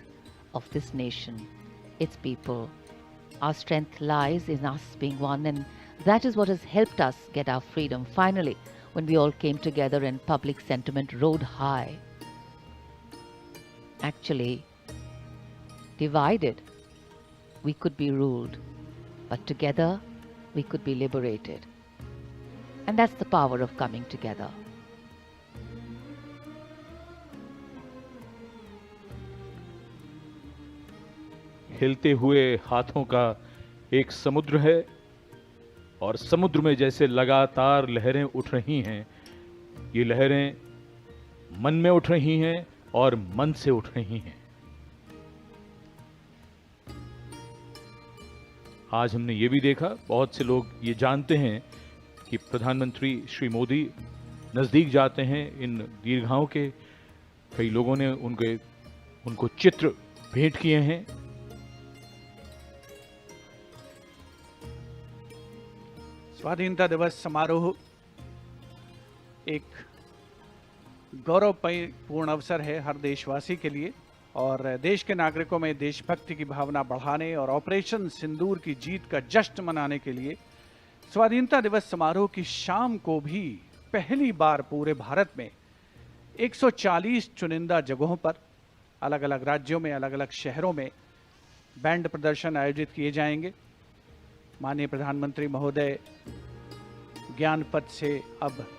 of this nation, its people. Our strength lies in us being one, and that is what has helped us get our freedom finally, when we all came together and public sentiment rode high. Actually, divided, we could be ruled, but together we could be liberated. And that's the power of coming together. हिलते हुए हाथों का एक समुद्र है, और समुद्र में जैसे लगातार लहरें उठ रही हैं, ये लहरें मन में उठ रही हैं और मन से उठ रही हैं। आज हमने ये भी देखा, बहुत से लोग ये जानते हैं कि प्रधानमंत्री श्री मोदी नज़दीक जाते हैं इन दीर्घाओं के। कई लोगों ने उनको चित्र भेंट किए हैं। स्वाधीनता दिवस समारोह एक गौरवपूर्ण अवसर है हर देशवासी के लिए, और देश के नागरिकों में देशभक्ति की भावना बढ़ाने और ऑपरेशन सिंदूर की जीत का जश्न मनाने के लिए स्वाधीनता दिवस समारोह की शाम को भी पहली बार पूरे भारत में 140 चुनिंदा जगहों पर, अलग अलग राज्यों में, अलग अलग शहरों में बैंड प्रदर्शन आयोजित किए जाएंगे। माननीय प्रधानमंत्री महोदय ज्ञान पथ से अब